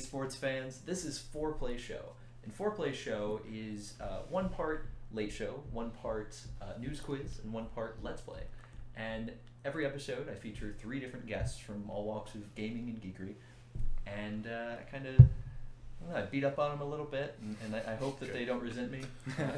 sports fans. This is Fourplay Show. And Fourplay Show is one part late show, one part news quiz, and one part Let's Play. And every episode I feature 3 different guests from all walks of gaming and geekery. And I beat up on them a little bit, and I hope that they don't resent me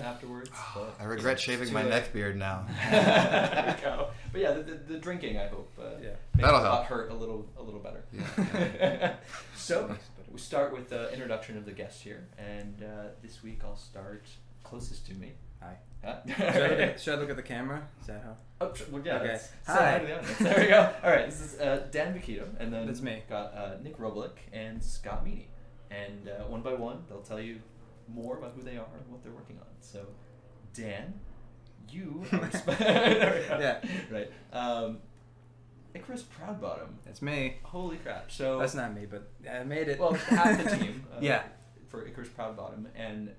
afterwards. But, I regret shaving my neck beard now. There we go. But yeah, the drinking, I hope, makes That'll the help. hurt a little better. Yeah. So we start with the introduction of the guests here, and this week I'll start closest to me. Hi. Huh? Should I look at the camera? Is that how? Oh, well, yeah. Okay. Hi. To the audience. There we go. All right, this is Dan Vecchitto, and then That's me. Got Nick Robalik and Scott Meaney. And one by one, they'll tell you more about who they are and what they're working on. So, Dan, you are... Yeah. Right. Icarus Proudbottom. That's me. Holy crap. So That's not me, but I made it. Well, half the team. Yeah. For Icarus Proudbottom. And,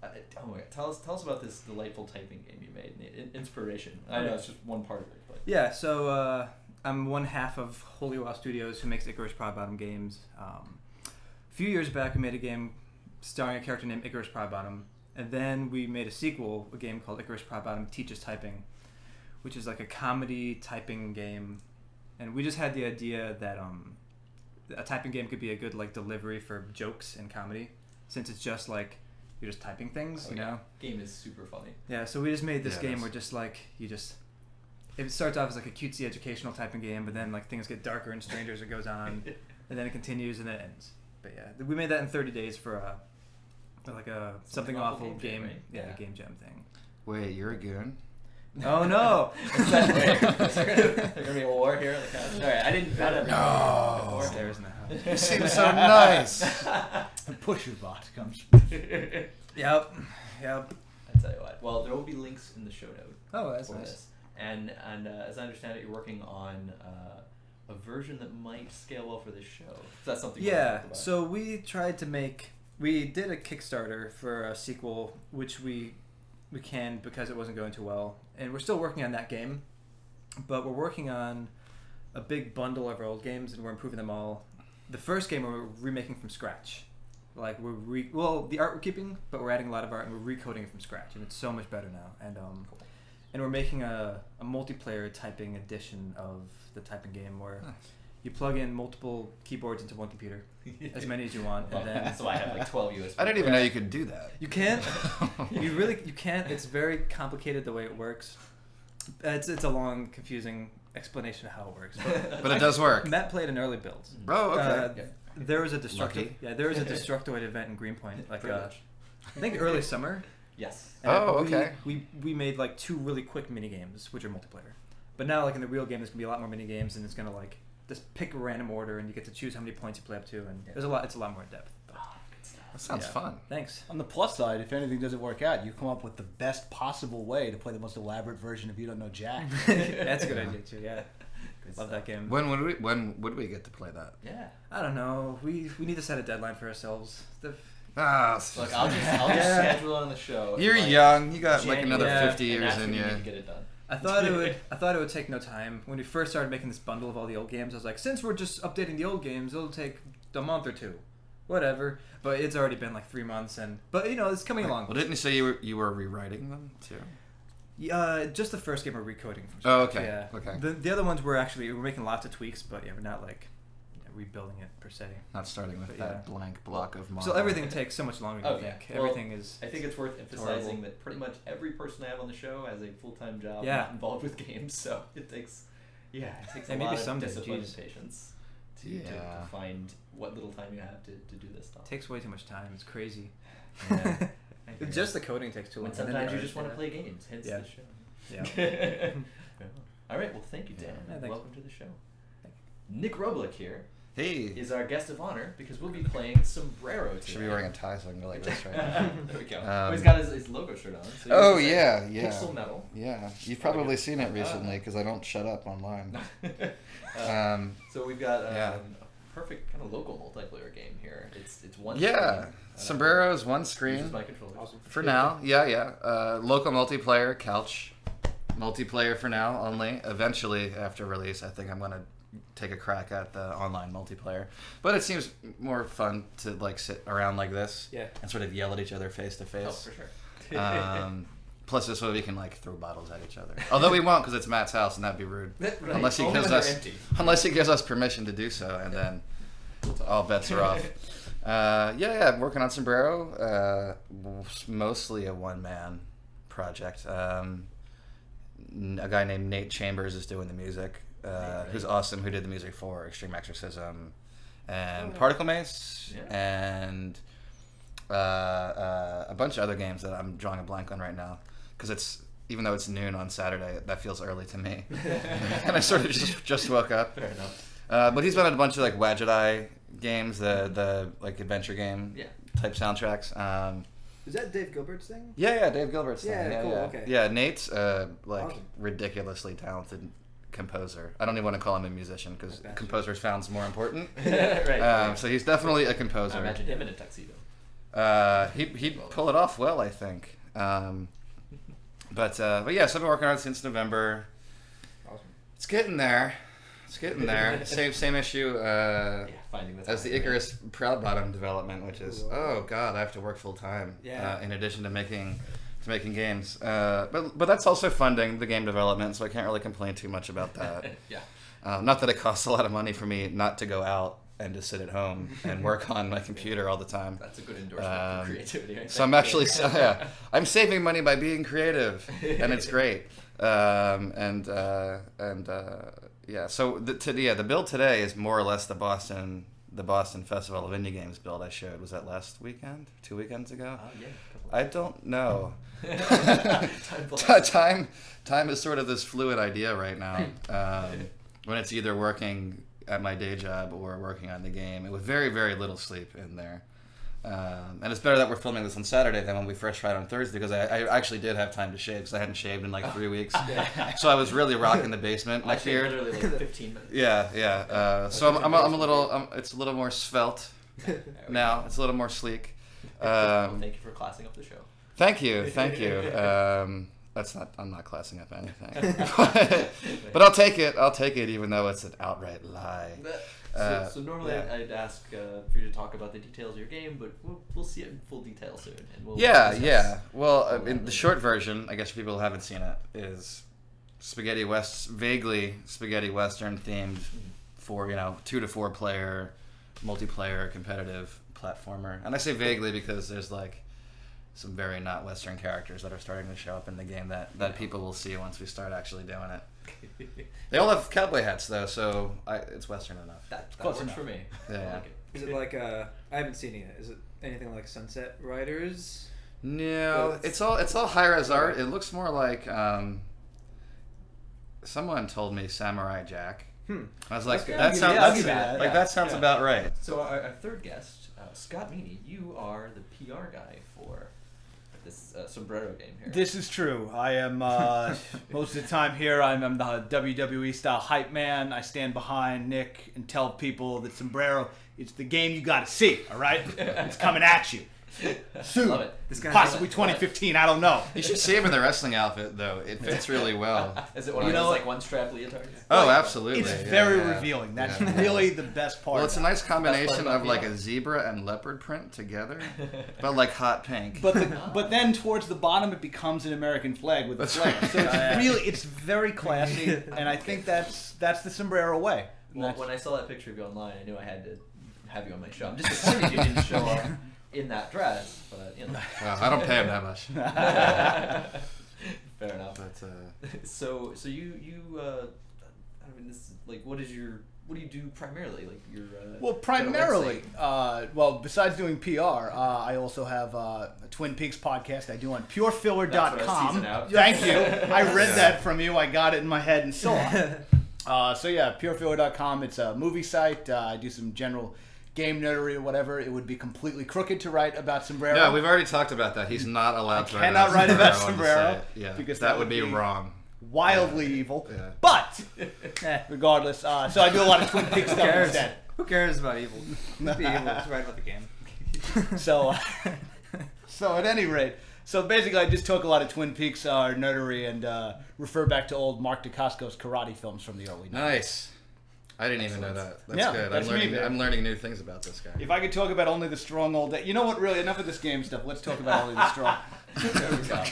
oh my god, tell us about this delightful typing game you made. Inspiration. I know it's just one part of it. But. Yeah, so I'm one half of Holy Wow Studios, who makes Icarus Proudbottom games. A few years back, we made a game starring a character named Icarus Proudbottom, and then we made a sequel, a game called Icarus Proudbottom Teaches Typing, which is like a comedy typing game. And we just had the idea that a typing game could be a good like delivery for jokes and comedy, since it's just like you're just typing things, you know. Game is super funny. Yeah, so we just made this game where just like it starts off as like a cutesy educational typing game, but then like things get darker and stranger as it goes on, and then it continues and then it ends. But yeah, we made that in 30 days for like a something awful game, right? yeah, game jam thing. Wait, you're a goon? Oh no! Is there gonna be a war here on the couch? All right, I didn't. No. Upstairs now. You seem so nice. A pusher bot comes. Yep. I tell you what. Well, there will be links in the show note. Oh, that's for nice. This. And as I understand it, you're working on a version that might scale well for this show. Is that something? Yeah. So we tried to we did a Kickstarter for a sequel, which we canned because it wasn't going too well, and we're still working on that game, but we're working on a big bundle of our old games, and we're improving them all. The first game we're remaking from scratch. Like the art we're keeping, but we're adding a lot of art and we're recoding it from scratch, and it's so much better now. And we're making a multiplayer typing edition of the typing game where you plug in multiple keyboards into one computer, as many as you want, and then so I have like 12 USB. I didn't even know you could do that. you can't. You can't. It's very complicated the way it works. It's a long, confusing explanation of how it works. But it does work. Matt played an early build. Oh, okay. There was a Destructoid. Lucky. Yeah, there was a Destructoid event in Greenpoint, like I think early summer. Yes. And okay. We made like 2 really quick mini games, which are multiplayer. But now, like in the real game, there's gonna be a lot more mini games, and it's gonna like just pick a random order, and you get to choose how many points you play up to, and there's a lot. It's a lot more in depth. That sounds fun. Thanks. On the plus side, if anything doesn't work out, you come up with the best possible way to play the most elaborate version of You Don't Know Jack. That's a good idea too. Yeah. Love that game. When would we get to play that? Yeah. I don't know. We need to set a deadline for ourselves. Look, I'll just schedule it on the show. You're like young. You got like January, another 50 and years that's in when you. need to get it done. I thought it would take no time. When we first started making this bundle of all the old games, I was like, since we're just updating the old games, it'll take a month or 2. Whatever. But it's already been like 3 months, but you know, it's coming along. Well, didn't you say you were rewriting them too? Just the first game we're recoding from scratch. Oh, okay. Yeah. Okay. The other ones we're making lots of tweaks, but yeah, we're not like rebuilding it per se. Not starting with But that blank block of model. So everything takes so much longer than you think. Well, Everything is. I think it's worth emphasizing horrible. that pretty much every person I have on the show has a full-time job involved with games, so it takes a lot of discipline and patience to find what little time you have to do this stuff. It takes way too much time. It's crazy. Yeah. Just the coding takes too long. And sometimes you just want to play games, hence the show. Yeah. All right, well, thank you, Dan. Yeah, Welcome to the show. Nick Robalik here Hey. is our guest of honor because we'll be playing Sombrero today. Should be wearing a tie so I can go like this right now. There we go. He's got his logo shirt on. So Oh, yeah. Pixel metal. Yeah, you've probably seen it recently because I don't shut up online. So we've got a perfect kind of local multiplayer game here. It's one. Yeah, screen. Sombrero is one screen. Uses my controller. Awesome. For now, yeah. Local multiplayer, couch multiplayer for now only. Eventually, after release, I think I'm gonna take a crack at the online multiplayer. But it seems more fun to like sit around like this and sort of yell at each other face to face. Oh, for sure. Plus, this way we can like throw bottles at each other. Although we won't, because it's Matt's house, and that'd be rude. Right. Unless he Only gives when us, they're empty. unless he gives us permission to do so, and then all bets are off. I'm working on Sombrero. Mostly a one-man project. A guy named Nate Chambers is doing the music. Who's awesome. Who did the music for Extreme Exorcism and Particle Mace and a bunch of other games that I'm drawing a blank on right now. Because even though it's noon on Saturday, that feels early to me. And I sort of just woke up. Fair enough. But he's been at a bunch of like Wadget Eye games, the like adventure game type soundtracks. Is that Dave Gilbert's thing? Yeah, Dave Gilbert's thing. Yeah, cool, yeah. okay. Yeah, Nate's Awesome. ridiculously talented composer. I don't even want to call him a musician because composer sounds more important. Right. So he's definitely a composer. I imagine him in a tuxedo. He'd pull it off well, I think. But yeah, so I've been working on it since November. Awesome. It's getting there. Same issue Finding this as the Icarus Proudbottom development, which is oh god, I have to work full time. In addition to making games, but that's also funding the game development, so I can't really complain too much about that. Not that it costs a lot of money for me not to go out and to sit at home and work on my computer all the time. That's a good endorsement for creativity. Right? So I'm actually I'm saving money by being creative, and it's great. So the build today is more or less the Boston Festival of Indie Games build I showed. Was that last weekend? 2 weekends ago? I don't know. Time is sort of this fluid idea right now. When it's either working at my day job or working on the game, with very, very little sleep in there. And it's better that we're filming this on Saturday than when we first tried on Thursday, because I actually did have time to shave, because I hadn't shaved in like 3 weeks. So I was really rocking the basement. My beard. Literally like 15 minutes. So I'm a little. It's a little more svelte now. It's a little more sleek. Well, thank you for classing up the show. Thank you. I'm not classing up anything. But I'll take it, even though it's an outright lie. So normally I'd ask for you to talk about the details of your game, but we'll see it in full detail soon. And we'll Well, in the short version, I guess people who haven't seen it, is vaguely spaghetti western themed for 2 to 4 player multiplayer competitive platformer. And I say vaguely because there's like some very not Western characters that are starting to show up in the game that people will see once we start actually doing it. They all have cowboy hats though, so it's Western enough. That works for me. Yeah. I like it. Is it like I haven't seen it yet. Is it anything like Sunset Riders? No, it's all high-res art. It looks more like someone told me Samurai Jack. I was like, that sounds about right. So our third guest, Scott Meaney, you are the PR guy for this Sombrero game here. This is true. I am most of the time here. I'm the WWE style hype man. I stand behind Nick and tell people that Sombrero, it's the game you got to see. All right, it's coming at you soon. Love it. This Possibly 2015. I don't know. You should see him in the wrestling outfit though. It fits really well. Is it one of those like one strap leaguetards? Oh, absolutely. It's very revealing. That's really the best part. Well, it's a nice combination of like a zebra and leopard print together, but like hot pink. But then towards the bottom it becomes an American flag with a flare. So it's very classy, and I think that's the Sombrero way. Well, when I saw that picture of you online, I knew I had to have you on my show. I'm just assuming you didn't show up in that dress, but Well, I don't pay him that much. Fair enough. But so you I mean, this is, like, what do you do primarily? Like your primarily, besides doing PR, I also have a Twin Peaks podcast I do on purefiller.com. Thank you. I read that from you. I got it in my head and saw it. Purefiller.com. It's a movie site. I do some general game nerdery or whatever. It would be completely crooked to write about Sombrero. Yeah, we've already talked about that. He's not allowed to write about Sombrero. Yeah, because that would be wrong. Wildly evil. Yeah. But regardless, so I do a lot of Twin Peaks stuff instead. Who cares about evil? Just be evil. Just write about the game. So at any rate, so basically I just talk a lot of Twin Peaks nerdery and refer back to old Mark Dacascos karate films from the early 90s. Nice. I didn't even know that. That's Yeah, good. that's me, man. I'm learning new things about this guy. If I could talk about only the strong all day. You know what, really, enough of this game stuff. Let's talk about only the strong. There we go.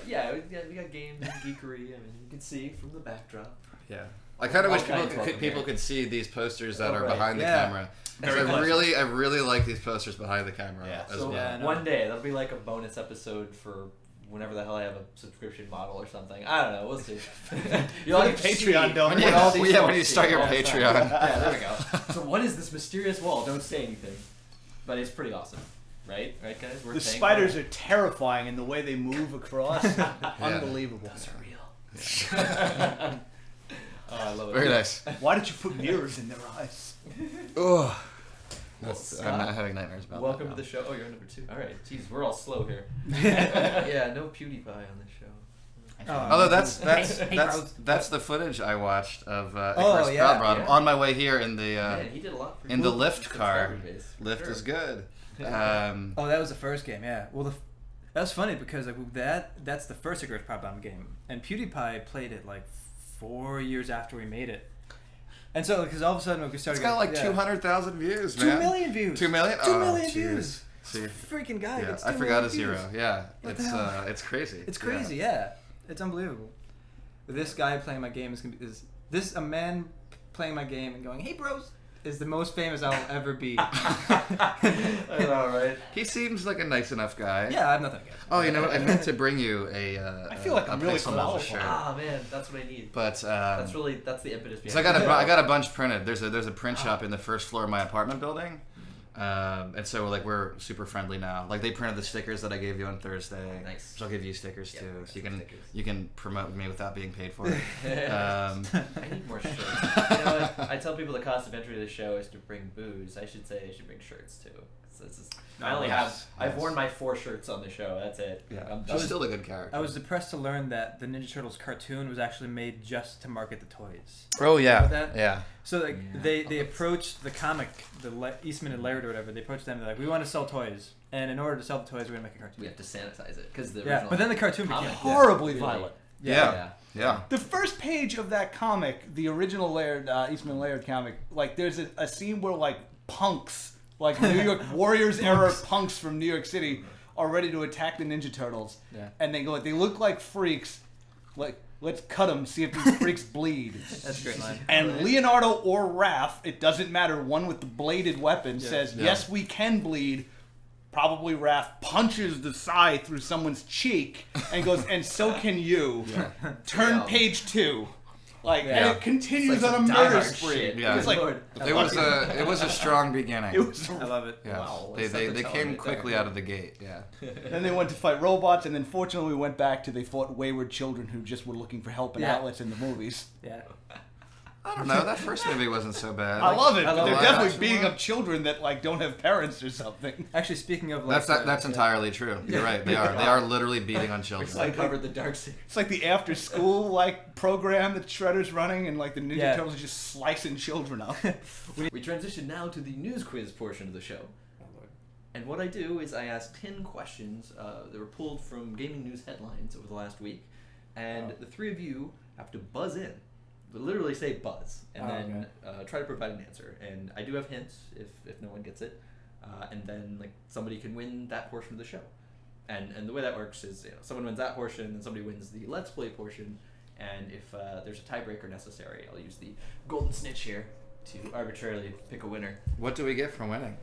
Yeah, we got games and geekery. I mean, you can see from the backdrop. Yeah. I kind of wish Okay. people could see these posters that are right. behind the Yeah. camera. Very I close. really like these posters behind the camera as So well. Yeah, I know. one day that'll be like a bonus episode for whenever the hell I have a subscription model or something. I don't know. We'll see. You'll Like Patreon donor. When all these when folks you see. start your Yeah, Patreon. Yeah, there we go. So what is this mysterious wall? Don't say anything. But it's pretty awesome. Right, guys. We're The thankful. spiders are terrifying in the way they move across. Unbelievable. Those are real. Oh, I love it. Very nice. Why did you put mirrors in their eyes? Oh, Well, I'm not having nightmares about Welcome that to now. the show. Oh, you're number 2. All right. Jeez, we're all slow here. Yeah, no PewDiePie on this show. Although that's bros. the footage I watched of Oh, Icarus yeah. Proudbottom Yeah. on my way here in the Man, he did a lot for in the you. Lyft car. Subscriber base, for Lyft sure. is good. Oh, that was the first game, yeah. Well, that was funny because like that's the first Icarus Proudbottom game, and PewDiePie played it like 4 years after we made it, and so because all of a sudden we started. It's got like yeah. 200,000 views, 2 man. million views. 2 million? 2 Oh, million jeez. views. See, Freaking guy. yeah, gets I 2 forgot a million zero. views. Yeah, What the hell? it's crazy. It's crazy, yeah. It's unbelievable. This guy playing my game is gonna be a man playing my game and going, "Hey, bros," is the most famous I'll ever be. I know, right? He seems like a nice enough guy. Yeah, I have nothing against him. Oh, you know what? I meant to bring you a. I feel like a I'm really Pixel qualified. shirt, Ah, man, that's what I need. but That's the impetus behind so I it. got a bunch printed. There's a print shop in the first floor of my apartment building, and so like we're super friendly now. Like they printed the stickers that I gave you on Thursday. Nice. So I'll give you stickers Yeah, too, so you some can stickers. promote me without being paid for it. I need more shirts. You know what? I tell people the cost of entry to the show is to bring booze. I should say they should bring shirts too. So this is, I only yes, I've yes. worn my 4 shirts on the show. That's it. Yeah, I'm she's done. still a good character. I was depressed to learn that the Ninja Turtles cartoon was actually made just to market the toys. Oh yeah, That- yeah. So like Yeah. they approached the comic, Eastman and Laird or whatever. They approached them. They're like, "We want to sell toys, and in order to sell the toys, we're gonna make a cartoon." We have to sanitize it because the Yeah, original but then the cartoon comic became was Horribly really- violent. Yeah. The first page of that comic, the original Laird, Eastman Laird comic, like there's a scene where like punks, like New York Warriors era punks from New York City, are ready to attack the Ninja Turtles. Yeah. And they go, they look like freaks. Like, let's cut them, see if these freaks bleed. That's a great line. And Leonardo or Raph, it doesn't matter, one with the bladed weapon, says, Yeah. yes, we can bleed. Probably Raph punches the scythe through someone's cheek and goes, and so can you. Turn Yeah. page 2. Like, Yeah. and it continues It's like on a some murder Die Hard spree. shit. Yeah. It's like, Lord. It was a strong beginning. it was, I love it. Yeah. Wow, They let's set the they tone came right quickly there. out of the gate. Yeah. then they went to fight robots, and then fortunately we went back to they fought wayward children who just were looking for help and Yeah. outlets in the movies. Yeah. I don't know. That first movie wasn't so bad. I love it, I but love they're live definitely action beating one. up children that like don't have parents or something. Actually, speaking of like That's entirely true. You're right. They are literally beating on children. I covered the dark secret. It's like the after school like program that Shredder's running, and like the Ninja Yeah. Turtles are just slicing children up. We transition now to the news quiz portion of the show. And what I do is I ask 10 questions that were pulled from gaming news headlines over the last week. And the 3 of you have to buzz in. Literally say buzz. And then try to provide an answer. And I do have hints if no one gets it. And then like somebody can win that portion of the show. And the way that works is someone wins that portion, and somebody wins the Let's Play portion. And if there's a tiebreaker necessary, I'll use the golden snitch here to arbitrarily pick a winner. What do we get for winning?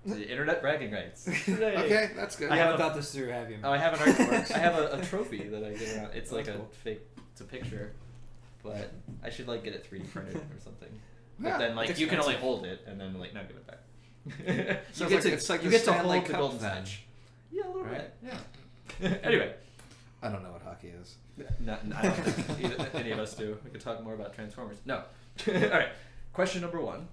The internet bragging rights. Okay, that's good. I have haven't a- thought this through, have you? Oh, I have an artwork. I have a trophy that I give around. It's like That's a cool. fake. It's a picture, but I should like get it 3D printed or something. Yeah, But then like it's you can only expensive. hold it, and then like no, give it back. So you get to it's like you the get to Stanley hold the Cup golden then. snitch. Yeah, a little Right? bit. Yeah. Anyway, I don't know what hockey is. I don't think any of us do. We could talk more about Transformers. No. All right. Question number 1.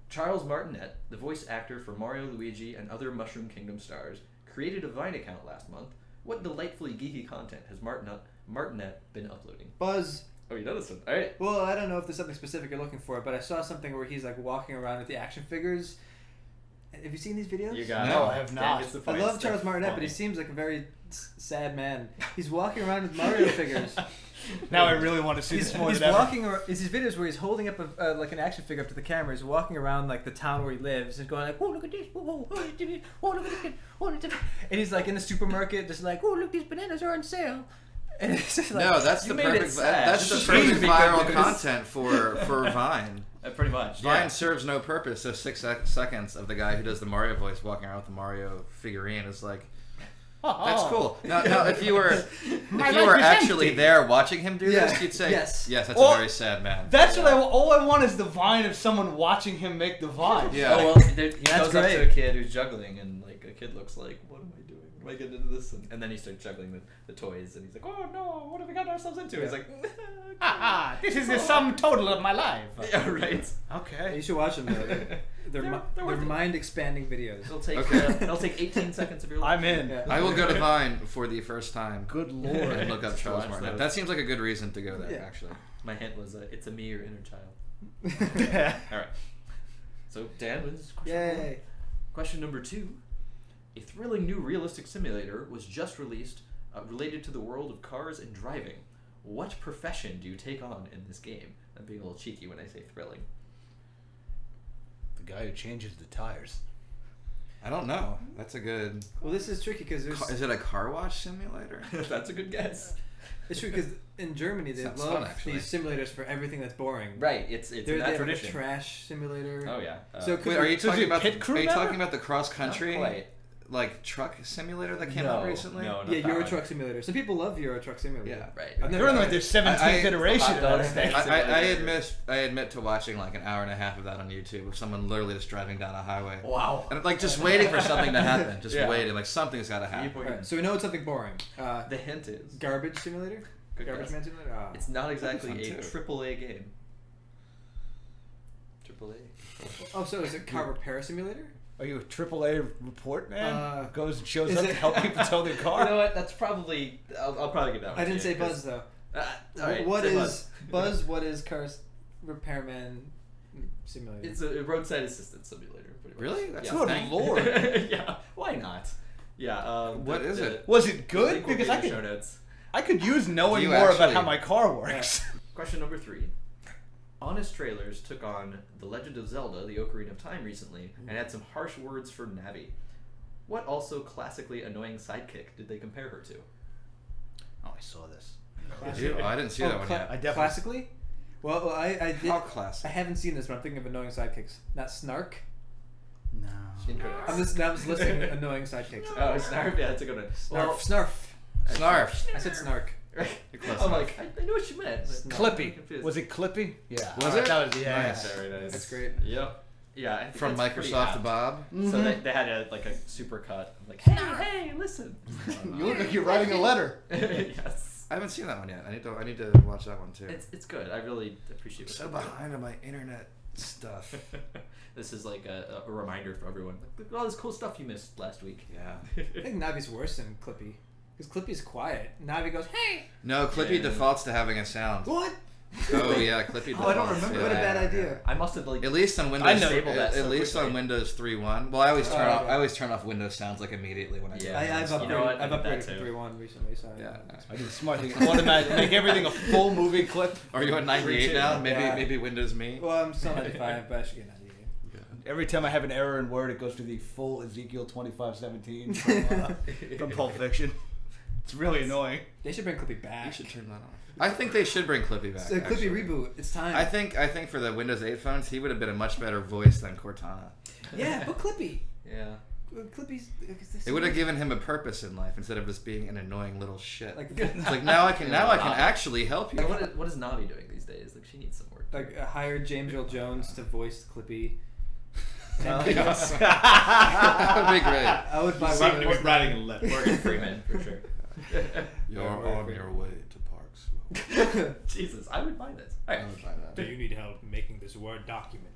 Charles Martinet, the voice actor for Mario, Luigi, and other Mushroom Kingdom stars, created a Vine account last month. What delightfully geeky content has Martinet been uploading? Buzz. Oh, you noticed it. All right. Well, I don't know if there's something specific you're looking for, but I saw something where he's like walking around with the action figures. Have you seen these videos? You got No, it. I have Dan not. gets the I points. love Charles That's Martinet, but funny. he seems like a very sad man. He's walking around with Mario figures. Now I really want to see this more He's than ever. walking around. It's these videos where he's holding up like an action figure up to the camera. He's walking around like the town where he lives and going like, "Oh, look at this! Whoa, look at this! Oh, look at this! Oh, look at this!" And he's like in the supermarket, just like, "Oh, look, these bananas are on sale." And it's just like, No, that's you the made it perfect. sad. That's the This is perfect crazy viral because- content for Vine. Pretty much. Vine Yeah. serves no purpose. So 6 seconds of the guy who does the Mario voice walking around with the Mario figurine is like, that's cool. Now, if you were actually there watching him do this, you'd say, yes, that's Well, a very sad man. That's what all I want is the Vine of someone watching him make the Vine. Yeah. Oh well, he goes up to a kid who's juggling, and like a kid looks like, "What am I doing? Am I getting into this?" And then he starts juggling the toys, and he's like, "Oh no, what have we gotten ourselves into?" He's like, This is the sum total of my life. "Yeah, right." Okay, you should watch them though. They're mind expanding videos. It'll take 18 seconds of your life. I'm in. Yeah. I will go to Vine for the first time. Good And lord. look up Charles Watch Martinet. those. That seems like a good reason to go there, Yeah. actually. My hint was, it's a me, your inner child. All right. So Dan wins. Yay! Question number 2. A thrilling new realistic simulator was just released related to the world of cars and driving. What profession do you take on in this game? I'm being a little cheeky when I say thrilling. The guy who changes the tires. I don't know. That's a good... Well, this is tricky because Is it a car wash simulator? That's a good guess. it's true because in Germany they Sounds love fun, actually. these simulators for everything that's boring. Right, it's They that have a tradition. trash simulator. Oh yeah. So it could Wait, are you So is talking it about pit crew are you now? talking about the cross country Not quite. like truck simulator that came out recently? No, not Yeah, that Euro one. Truck Simulator. Some people love Euro Truck Simulator. Yeah. Right. I've never They're in tried like their it. 17th iteration hot of dog that thing. stand. I admit to watching like an hour and a half of that on YouTube of someone literally just driving down a highway Wow. and like just waiting for something to happen, just Yeah. waiting, like something's got to happen. Alright, so we know it's something boring. The hint is Garbage Simulator? Good Garbage guess. Man Simulator? Ah. it's not exactly fun, a too. AAA game. AAA. Oh, so is it Car Repair Simulator? Are you a AAA report man? Goes and shows is up it- to help people tow their car? You know what? That's probably. I'll probably give that one. I to didn't you, say 'cause- Buzz though. All right, What say is Buzz? What is Car Repairman Simulator? It's a roadside assistance simulator. Pretty much. Really? That's yeah. a thing? Lord. Yeah. Why not? Yeah. What is it? Was it good? Link will be Because in I the show could, notes. I could use knowing You more about actually- how my car works. Question number 3. Honest Trailers took on The Legend of Zelda: The Ocarina of Time recently and had some harsh words for Navi. What also classically annoying sidekick did they compare her to? Oh, I saw this. Oh, I didn't see that one yet. I definitely- Classically? Well, I did. How classic? I haven't seen this, but I'm thinking of annoying sidekicks. Not Snark. No. Incorrect. I was listing annoying sidekicks. Oh, Snarf. Yeah, that's a good one. Well, Snarf. Snarf. I said Snark. You're close I'm enough. like, I knew what you meant. but I'm Clippy. confused. Was it Clippy? Yeah. Was Alright, it? That was, yeah. Nice. Very nice. That's great. Yep. Yeah. I think From that's pretty Microsoft to apt. Bob. So they had a super cut. Like, hey, listen. You look like you're writing a letter. Yes. I haven't seen that one yet. I need to watch that one too. It's good. I really appreciate I'm it. so behind on my internet stuff. This is like a reminder for everyone. Look at all this cool stuff you missed last week. Yeah. I think Navi's worse than Clippy. Because Clippy's quiet. Navi goes, hey! No, Clippy Yeah. defaults to having a sound. What? Oh yeah, Clippy defaults. Oh, I don't remember. Yeah, What a bad yeah, idea. I must have like. At least on Windows, I know. Disabled that at so least quickly. on Windows 3.1. Well, I always turn off. okay. I always turn off Windows sounds like immediately when I. Yeah. I've You know what? upgraded, I've I did that upgraded to too. 3.1 recently, so Yeah. I did a smart thing. Automatic, make everything a full movie clip. Are you at 98 now? Maybe Yeah. maybe Windows Me. Well, I'm still 95, but I should get 98. Every time I have an error in Word, it goes to the full Ezekiel 25:17 from Pulp Fiction. It's really annoying. They should bring Clippy back. You should turn that off. I think they should bring Clippy back. It's a Clippy actually. reboot. It's time. I think for the Windows 8 phones, he would have been a much better voice than Cortana. Yeah, but Clippy. Yeah. Clippy's. It would have given him a purpose in life instead of just being an annoying little shit. Like, It's like now I can actually help you. Like, what is Navi doing these days? Like she needs some work. like hired James Earl Jones to voice Clippy. Yes. That would be great. I would buy one of those. writing a letter. Morgan Freeman for sure. You're on your way to Parks. Jesus, I would buy this. All right. I would buy that. Do you need help making this Word document?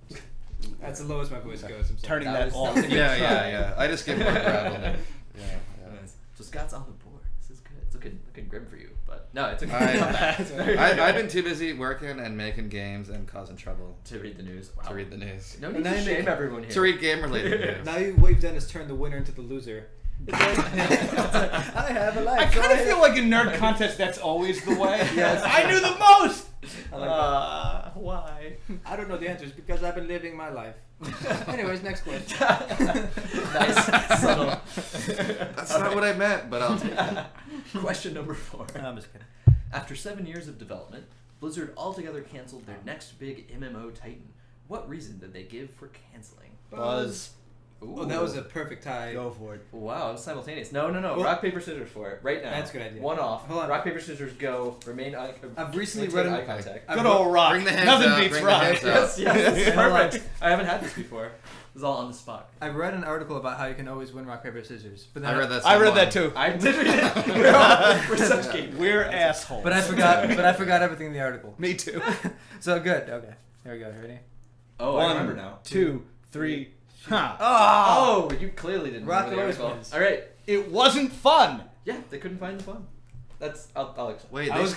That's the lowest my voice goes. I'm sorry. Turning That that, was- off. that was a Yeah, yeah. I just give more gravel than yeah. Nice. So Scott's on the board. This is good. It's looking grim for you, but no, it's okay. I've been too busy working and making games and causing trouble to read the news. Wow. to read the news. No And need now to you shame make- everyone here. To read game related news. Now what you've done is turn the winner into the loser. I have a life. I kind of feel like in nerd contests that's always the way. Yes. I knew the most. I like Why? I don't know the answers because I've been living my life. Anyways, next question. Nice, subtle. That's not what I meant, but I'll take it. Question number 4. I'm just kidding. After 7 years of development, Blizzard altogether canceled their next big MMO titan. What reason did they give for canceling? Buzz. Ooh. Oh, that was a perfect tie. Go for it. Wow, it was simultaneous. No. Well, Rock, paper, scissors for it. Right now. That's a good idea. One off. Hold on. Rock, paper, scissors, go. Remain eye I've recently maintain read eye contact. Good old Rock. Bring the hands Nothing up, beats bring the Rock. hands up. Yes, it's Hold on. perfect. I haven't had this before. This is all on the spot. I read an article about how you can always win rock, paper, scissors. But then I read that. I same read one. that too. I did read it. We're such gamers. We're assholes. But I forgot everything in the article. Me too. So good. Okay. Here we go. Ready? Oh, I remember now. 2, 3. Huh. Oh, you clearly didn't Rock remember the always article. wins. All right. It wasn't fun. Yeah, they couldn't find the fun. That's I'll explain. Wait, I was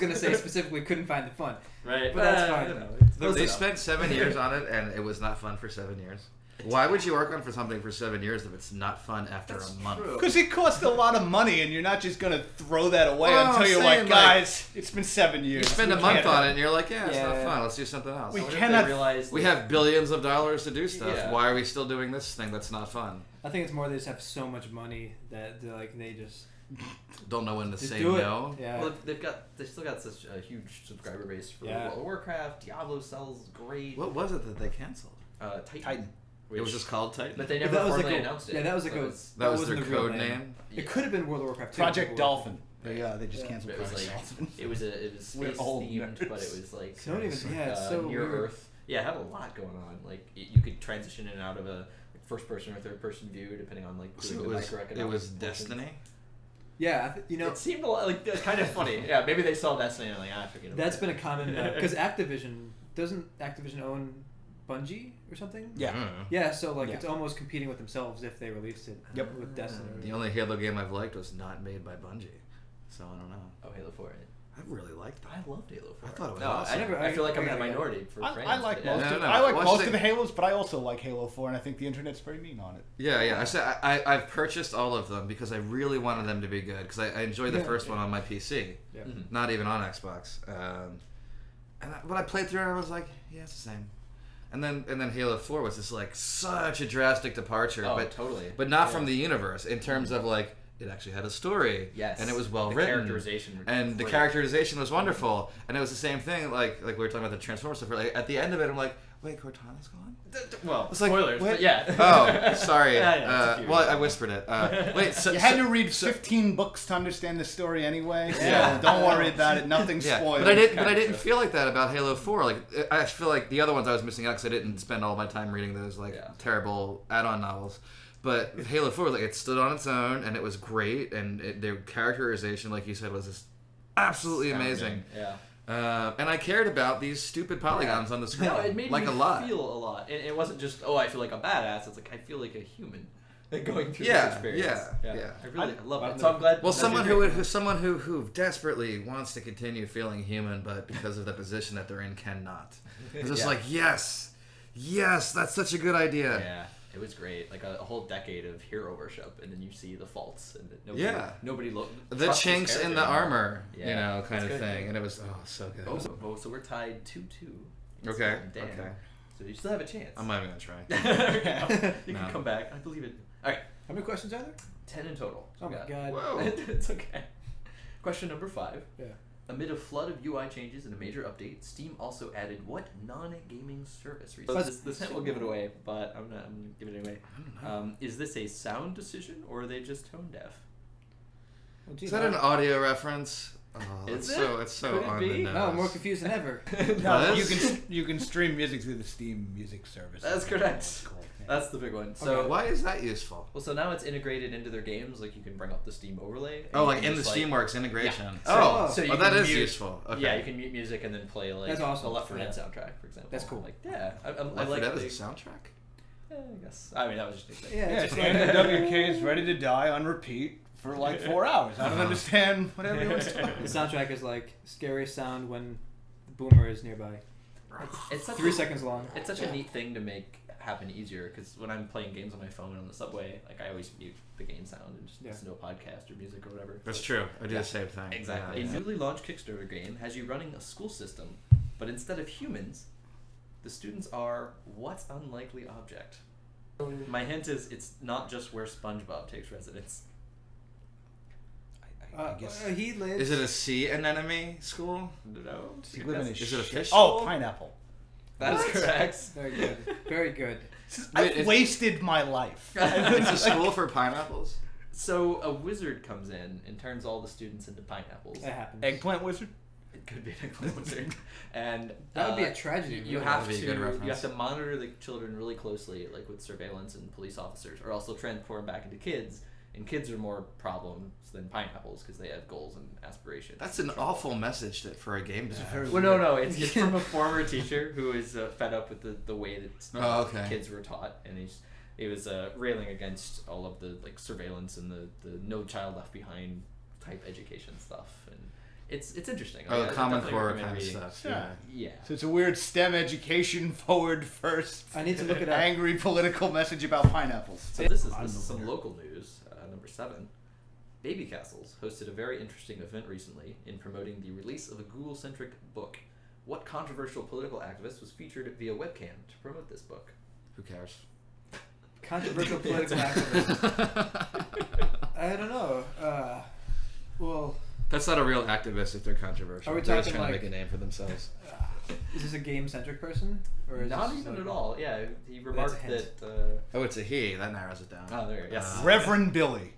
gonna say specifically couldn't find the fun, Right, but that's fine. no. though. They spent 7 years on it, and it was not fun for 7 years. Why would you work on for something for 7 years if it's not fun after That's a month? true. Because it cost a lot of money, and you're not just gonna throw that away Well, until I'm you're saying, like, guys, it's been 7 years. You spend We a month can't- on it, and you're like, yeah, it's Yeah. not fun. Let's do something else. We I wonder if cannot- they realize We that- have billions of dollars to do stuff. Yeah. Why are we still doing this thing that's not fun? I think it's more they just have so much money that they just Don't know when to say do it. no. Yeah. Well, they still got such a huge subscriber base for Yeah. World of Warcraft. Diablo sells great. What was it that they canceled? Titan. It was just called Titan. But they But never that was formally like announced it. yeah, that was like so a it's- that was wasn't their the real code name. It could have been World of Warcraft 2. Project Dolphin. Yeah, they just Yeah. canceled It was Project like Dolphin. it was We're space old themed, nerds. but it was like So it's so near weird. Earth. Yeah, it had a lot going on. Like you could transition in and out of a first person or third person view depending on like So doing it the was microeconomic Destiny. Yeah, It seemed a lot like kind of funny. Yeah, maybe they saw Destiny and like forget about that's it. been a common because Activision doesn't Activision own Bungie or something? Yeah. Yeah, so like Yeah. it's almost competing with themselves if they released it. Yep. With Destiny. The only Halo game I've liked was not made by Bungie, so I don't know. Oh, Halo 4. I really liked that. I loved Halo 4. I thought it was no, awesome. I feel like I'm in the I- minority for I fans. like but yeah. most No, of no, I like watch most the- of the Halos, but I also like Halo 4, and I think the internet's pretty mean on it. Yeah. I said I've purchased all of them because I really wanted them to be good because I enjoyed the Yeah, first yeah. one on my PC, Yeah. Mhm. not even on Xbox. When I played through it, I was like, yeah, it's the same. And then Halo 4 was just like such a drastic departure, Oh, but totally. but not Yeah. from the universe in terms of like it actually had a story. Yes. And it was well the written. Characterization. And the great. characterization was wonderful. And it was the same thing, like we were talking about the Transformers stuff. Like, at the end of it, I'm like, wait, Cortana's gone? Well, It's like, spoilers, what? but yeah. Oh, sorry. Yeah, it's a few Well, years I ago. whispered it. Wait, so You had to read 15 books to understand the story anyway, so Yeah. don't worry about it. Nothing's yeah, spoiled. but I didn't Kinda feel like that about Halo 4. Like, I feel like the other ones I was missing out because I didn't spend all my time reading those like Yeah. terrible add-on novels. But Halo 4, like, it stood on its own and it was great, and their characterization, like you said, was just absolutely amazing. Yeah. And I cared about these stupid polygons on the screen, No, it made like me a lot. feel a lot. And it wasn't just, oh, I feel like a badass. It's like, I feel like a human going through Yeah, this experience. yeah. I really love I've it. So I'm glad. Well, that someone you're- who desperately wants to continue feeling human, but because of the position that they're in, cannot. It's just Yeah. like, yes, that's such a good idea. Yeah, it was great. Like a whole decade of hero worship, and then you see the faults, and nobody The chinks in the armor, Yeah, you know, kind it's of good. thing, and it was so good. So we're tied 2-2. Okay, Dan. okay. So you still have a chance. I'm not even gonna try. You No. can come back. I believe it. All right, How many questions are there? 10 in total. Oh my god. Whoa. It's okay. Question number 5. Yeah. Amid a flood of UI changes and a major update, Steam also added what non-gaming service? This hint will give it away, but I'm gonna give it away. Is this a sound decision or are they just tone deaf? Well, geez, Is that an audio reference? Oh, Is it's so Could it on be? the nose. No, I'm more confused than ever. No, This- you can stream music through the Steam music service. That's correct. That's the big one. So Why is that useful? well, so now it's integrated into their games. Like you can bring up the Steam overlay. and Oh, you like can in the just, Steamworks integration. Yeah. Oh, So you that can is mute- useful. Okay. Yeah, you can mute music and then play like That's awesome. the Left 4 Dead Yeah. soundtrack, for example. That's cool. Like yeah, I Left 4 like Dead the, is a soundtrack. yeah, I guess. I mean, that was just an example. Yeah, Yeah, it's it's just like, Andrew WK is ready to die on repeat for like 4 hours. I don't understand what everyone's talking the about. soundtrack is like scariest sound when the boomer is nearby. It's such 3 a, seconds long. It's such a neat thing to make happen easier because when I'm playing games on my phone on the subway, like I always mute the game sound and just listen to a podcast or music or whatever. That's true. I do the same thing. Exactly. Yeah. A newly launched Kickstarter game has you running a school system, but instead of humans, the students are what unlikely object? My hint is it's not just where SpongeBob takes residence. I guess. He lives. Is it a sea anemone school? No. Does he live in a Is it a fish Oh, school? pineapple. That is correct. Very good. Very good. I've wasted my life. It's a school for pineapples? So a wizard comes in and turns all the students into pineapples. That happens. Eggplant wizard? It could be an eggplant wizard, and That would be a tragedy. You really. have That'd to be a good reference. you have to monitor the children really closely, like with surveillance and police officers, or else they'll transform back into kids. And kids are more problems than pineapples because they have goals and aspirations. That's an awful message for a game to have. Well, no, it's from a former teacher who is fed up with the way that kids were taught, and he was railing against all of the like surveillance and the no child left behind type education stuff, and it's interesting. Oh, Like, the I Common definitely Core recommend kind of reading. stuff. Yeah. Yeah. So it's a weird STEM education forward first. I need to look it up. Angry political message about pineapples. So this is some local news. Number 7. Baby Castles hosted a very interesting event recently in promoting the release of a Google-centric book. What controversial political activist was featured via webcam to promote this book? Who cares? Controversial political activist. I don't know. Well, That's not a real activist if they're controversial. Are we They're just talking trying like- to make a name for themselves. is this a game-centric person? Or is Not this even like- at all. Yeah, he That's remarked a hint. that. Oh, it's a he. That narrows it down. Oh, there. Yes. Reverend Billy.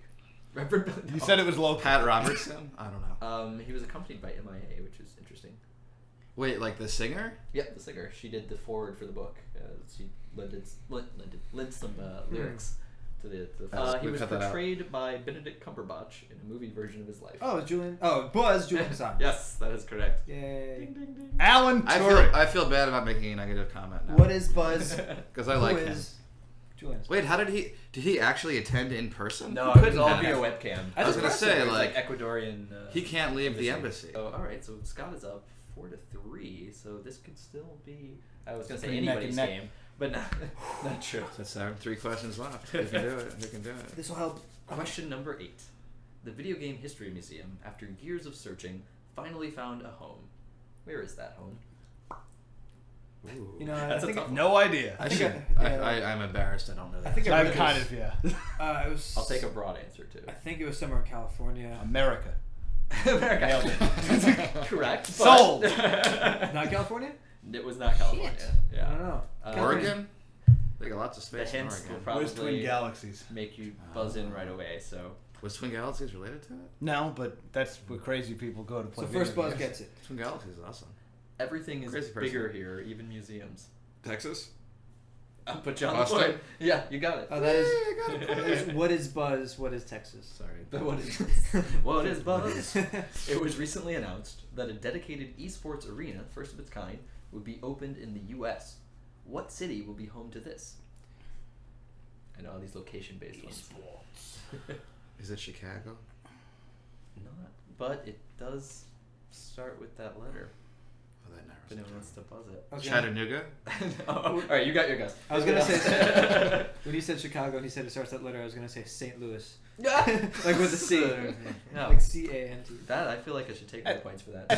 Reverend Billy. You said it was local. Pat Robertson? I don't know. He was accompanied by MIA, which is interesting. Wait, like the singer? Yep, the singer. She did the foreword for the book. She lent some lyrics to the. He we was cut that out. portrayed by Benedict Cumberbatch in a movie version of his life. Oh, Julian. Oh, Buzz Julian Hassan. Yes, that is correct. Yay. Ding, ding, ding. Alan Turing. I feel bad about making a negative comment now. What is Buzz? Because I like him. Julian Hassan? Wait, how did he actually attend in person? No, He it was all have. via webcam. I was gonna say, It was like, Ecuadorian. he can't leave the embassy. Oh, all right. So Scott is up 4-3. So this could still be. I was gonna say Pretty neck anybody's and neck. game, but not true. That's 3 questions left. Who can do it? Who can do it? This will help. Question number 8. The Video Game History Museum, after years of searching, finally found a home. Where is that home? Ooh. You know, That's I a think tough one. No idea. I think I'm embarrassed. I don't know that. I think I I'm read kind this. of, yeah. It was. I'll take a broad answer too. I think it was somewhere in California. America. America. Nailed it. Correct. Sold. Not California? It was not California. Shit. Yeah. I don't know. Oregon? They got lots of The space in hints will Oregon. Where's Twin probably Galaxies? make you buzz in right away. So Was Twin Galaxies related to it? No, but that's where crazy people go to play. So first video Buzz games. gets it. Twin Galaxies is awesome. everything is Crazy person. bigger here, even museums. Texas? I'll put you on the Austin? point. Yeah, you got it. Oh, that is. Yeah, got that is- what is Buzz? What is Texas? Sorry. But what is what is Buzz? It was recently announced that a dedicated esports arena, first of its kind, would be opened in the U.S. What city will be home to this? I know these location-based ones. Is it Chicago? Not, but it does start with that letter. Oh, that narrows If anyone it wants to buzz it. I was gonna- Chattanooga? Oh, all right, you got your guess. I was gonna say when he said Chicago and he said it starts that letter, I was gonna say St. Louis, like with a C, No. like C-A-N-T. That I feel like I should take more points for that.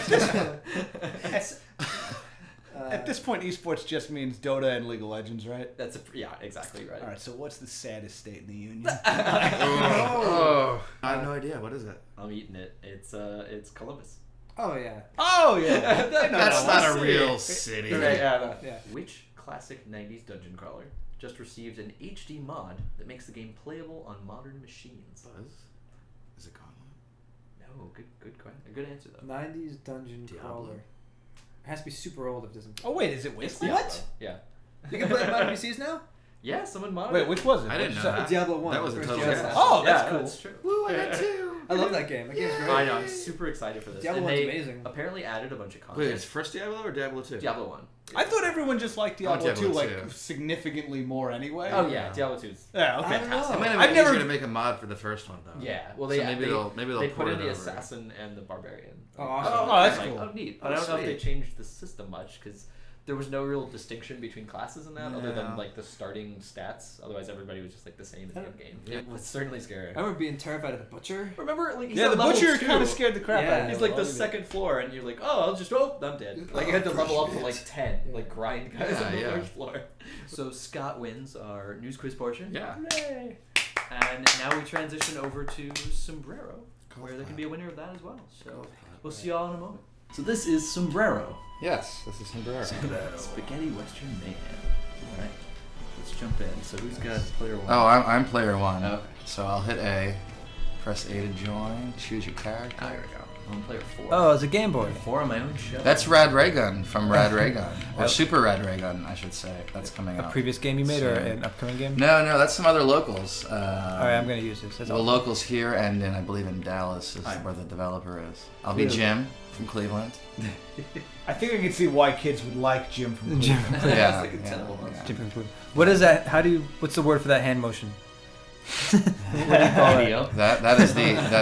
At this point, esports just means Dota and League of Legends, right? That's yeah, exactly right. All right. So what's the saddest state in the union? Oh, I have no idea. What is it? I'm eating it. It's Columbus. Oh yeah, Oh yeah. That's not a city. real city. Right, yeah, no. yeah. Which classic 90s dungeon crawler just received an HD mod that makes the game playable on modern machines? Buzz? Is it Gauntlet? No, good question. A good answer though. 90s dungeon Diablo? crawler. It has to be super old if it doesn't. Oh wait, is it It's Wasteland? Diablo. What? Yeah. You can play it on PCs now. Yeah, someone modded Wait, it. which was it? I didn't What'd know you say? that. Diablo 1. That was a first total Diablo. guess. Oh, that's Yeah, cool. That's true. Woo, I got two. I love that game. That game's great. I know. I'm super excited for this. Diablo and 1's they amazing. apparently added a bunch of content. Wait, it's first Diablo or Diablo 2? Diablo 1. I thought everyone just liked I want Diablo 2 Diablo like 2. significantly more anyway. Oh yeah, Diablo 2's Yeah. Okay. I don't know. It might have I've been never- easier to make a mod for the first one, though. Yeah, well So they maybe they'll they port put in it the over. assassin and the barbarian. Oh, awesome. Oh, that's like, cool. Oh, neat. Oh, But I don't know if they sweet. changed the system much because there was no real distinction between classes in that, other Yeah. than like the starting stats. Otherwise, everybody was just like the same in the end game. Yeah. It was certainly scary. I remember being terrified of the butcher. Remember, like he's Yeah, at the level butcher 2. kind of scared the crap out of me. He's like I'll the leave it. second floor, and you're like, oh, I'm dead. Like you had to level up to like 10, like grind guys on the first floor. So Scott wins our news quiz portion. Yeah. Hooray! And now we transition over to Sombrero, where there can be a winner of that as well. So we'll see y'all in a moment. So this is Sombrero. Yes, this is Sombrero. Spaghetti Western Mayhem. Alright, let's jump in. So who's got player 1? Oh, I'm player 1. Okay. So I'll hit A, press A to join, choose your character. There we go. I'm player 4. Oh, it's a Game Boy. 4 on my own show. That's Rad Raygun from Rad Raygun. Or Super Rad Raygun, I should say. That's coming A out. previous game you made or So- an upcoming game? No, that's some other locals. Alright, I'm gonna use this. That's Well, all. locals here and I believe in Dallas is where the developer is. I'll be Jim from Cleveland. I think I can see why kids would like Jim from Jim. Cleveland. That's Yeah, like a yeah, tenable one. yeah. Jim from Cleveland. What is that? What's the word for that hand motion? What do you call it? Video. That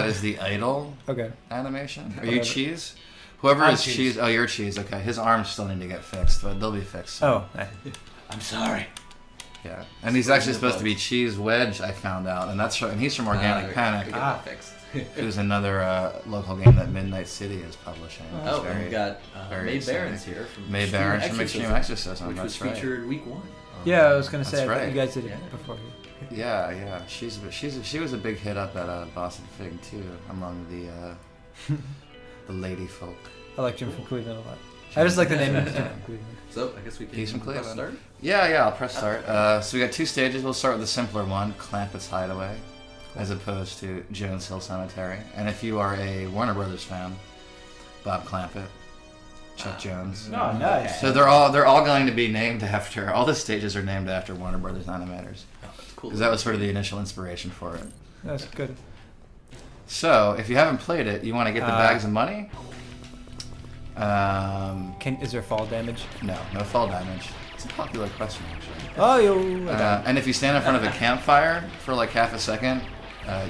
is the idol Okay. animation. Are you Whatever. Cheese? Whoever I'm is Cheese. cheese. Oh, you're Cheese. Okay, his arms still need to get fixed, but they'll be fixed soon. Oh. I'm sorry. Yeah, and he's actually supposed to be Cheese Wedge. I found out, and he's from Organic Panic, Get that fixed. who's another local game that Midnight City is publishing. It's Oh, and very- we've got very May exciting. Barons here from May Extreme Barons from Exorcism, Extreme Exorcism. which was That's right. featured week 1. Yeah, I was gonna That's say. I thought right. you guys did it Yeah. before. Yeah. She was a big hit up at Boston Fig too, among the lady folk. I like Jim from Cleveland a lot. I just like the name of Jim from Cleveland. So I guess we can He's from press Cleveland. start. Yeah, I'll press start. So we got 2 stages. We'll start with the simpler one, Clampett's Hideaway, as opposed to Jones Hill Cemetery. And if you are a Warner Brothers fan, Bob Clampett, Chuck Jones. Oh, nice. So they're all going to be named after. All the stages are named after Warner Brothers animators, Oh, that's cool. because that was sort of the initial inspiration for it. That's good. So if you haven't played it, you want to get the bags of money. Is there fall damage? No fall damage. It's a popular question actually. Oh, And if you stand in front of a campfire for like half a second,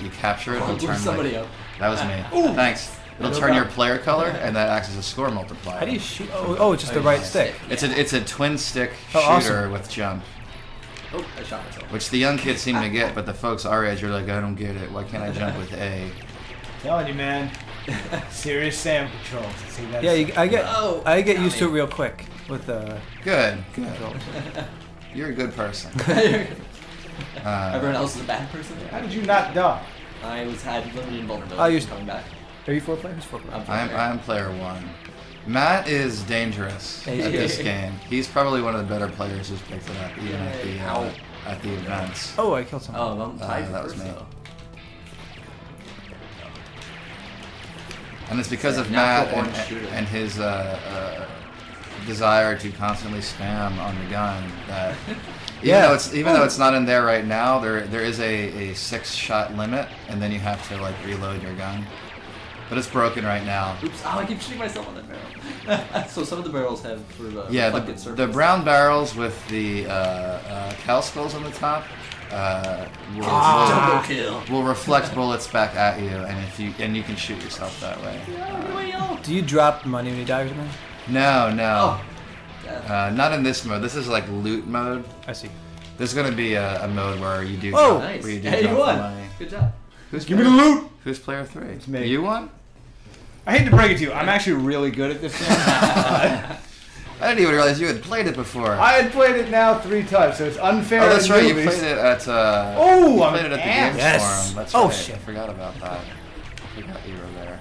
you capture it. It'll blew turn somebody like, up. That was me. Thanks. It'll turn your player color, and that acts as a score multiplier. how do you shoot? Oh, it's just the right stick. It's a twin stick Oh, shooter awesome. with jump, Oh, I shot myself. which the young kids seem to get, but the folks our age are like, I don't get it. Why can't I jump with A? Telling you, man. Serious Sam controls. See, that's, Yeah, Oh, I get got used me. to it real quick with Good. controls. You're a good person. Everyone else is a bad person. How did you not die? I had limited invulnerability. Oh, you're coming back. Are you Fourplay? Who's Fourplay? I'm player 1. Matt is dangerous at this game. He's probably one of the better players who's picked it up, even at the events. Oh, I killed someone. Oh, I'm tied that was first, me. though. And it's because of Natural Matt orange shooter. and his desire to constantly spam on the gun that even though it's not in there right now, there is a 6-shot limit, and then you have to like reload your gun. But it's broken right now. Oops! Oh, I keep shooting myself on that barrel. So some of the barrels have sort of a Yeah, reflected the surface. brown barrels with the cow skulls on the top Double kill. will reflect bullets back at you, and you can shoot yourself that way. Do you drop money when you die or something? No. Yeah. Not in this mode. This is like loot mode. I see. There's gonna be a mode where you do Oh, drop, Nice. where you do Hey, you drop won. the money. Good job. Give me the loot! Who's player 3? It's me. You won? I hate to break it to you, I'm actually really good at this game. I didn't even realize you had played it before. I had played it now 3 times, so it's unfair. Oh, that's to right. You newbies. played it at. Oh, you I'm played it at the an Games ass. Forum. That's Oh, right. shit. I forgot about that. I forgot you were there.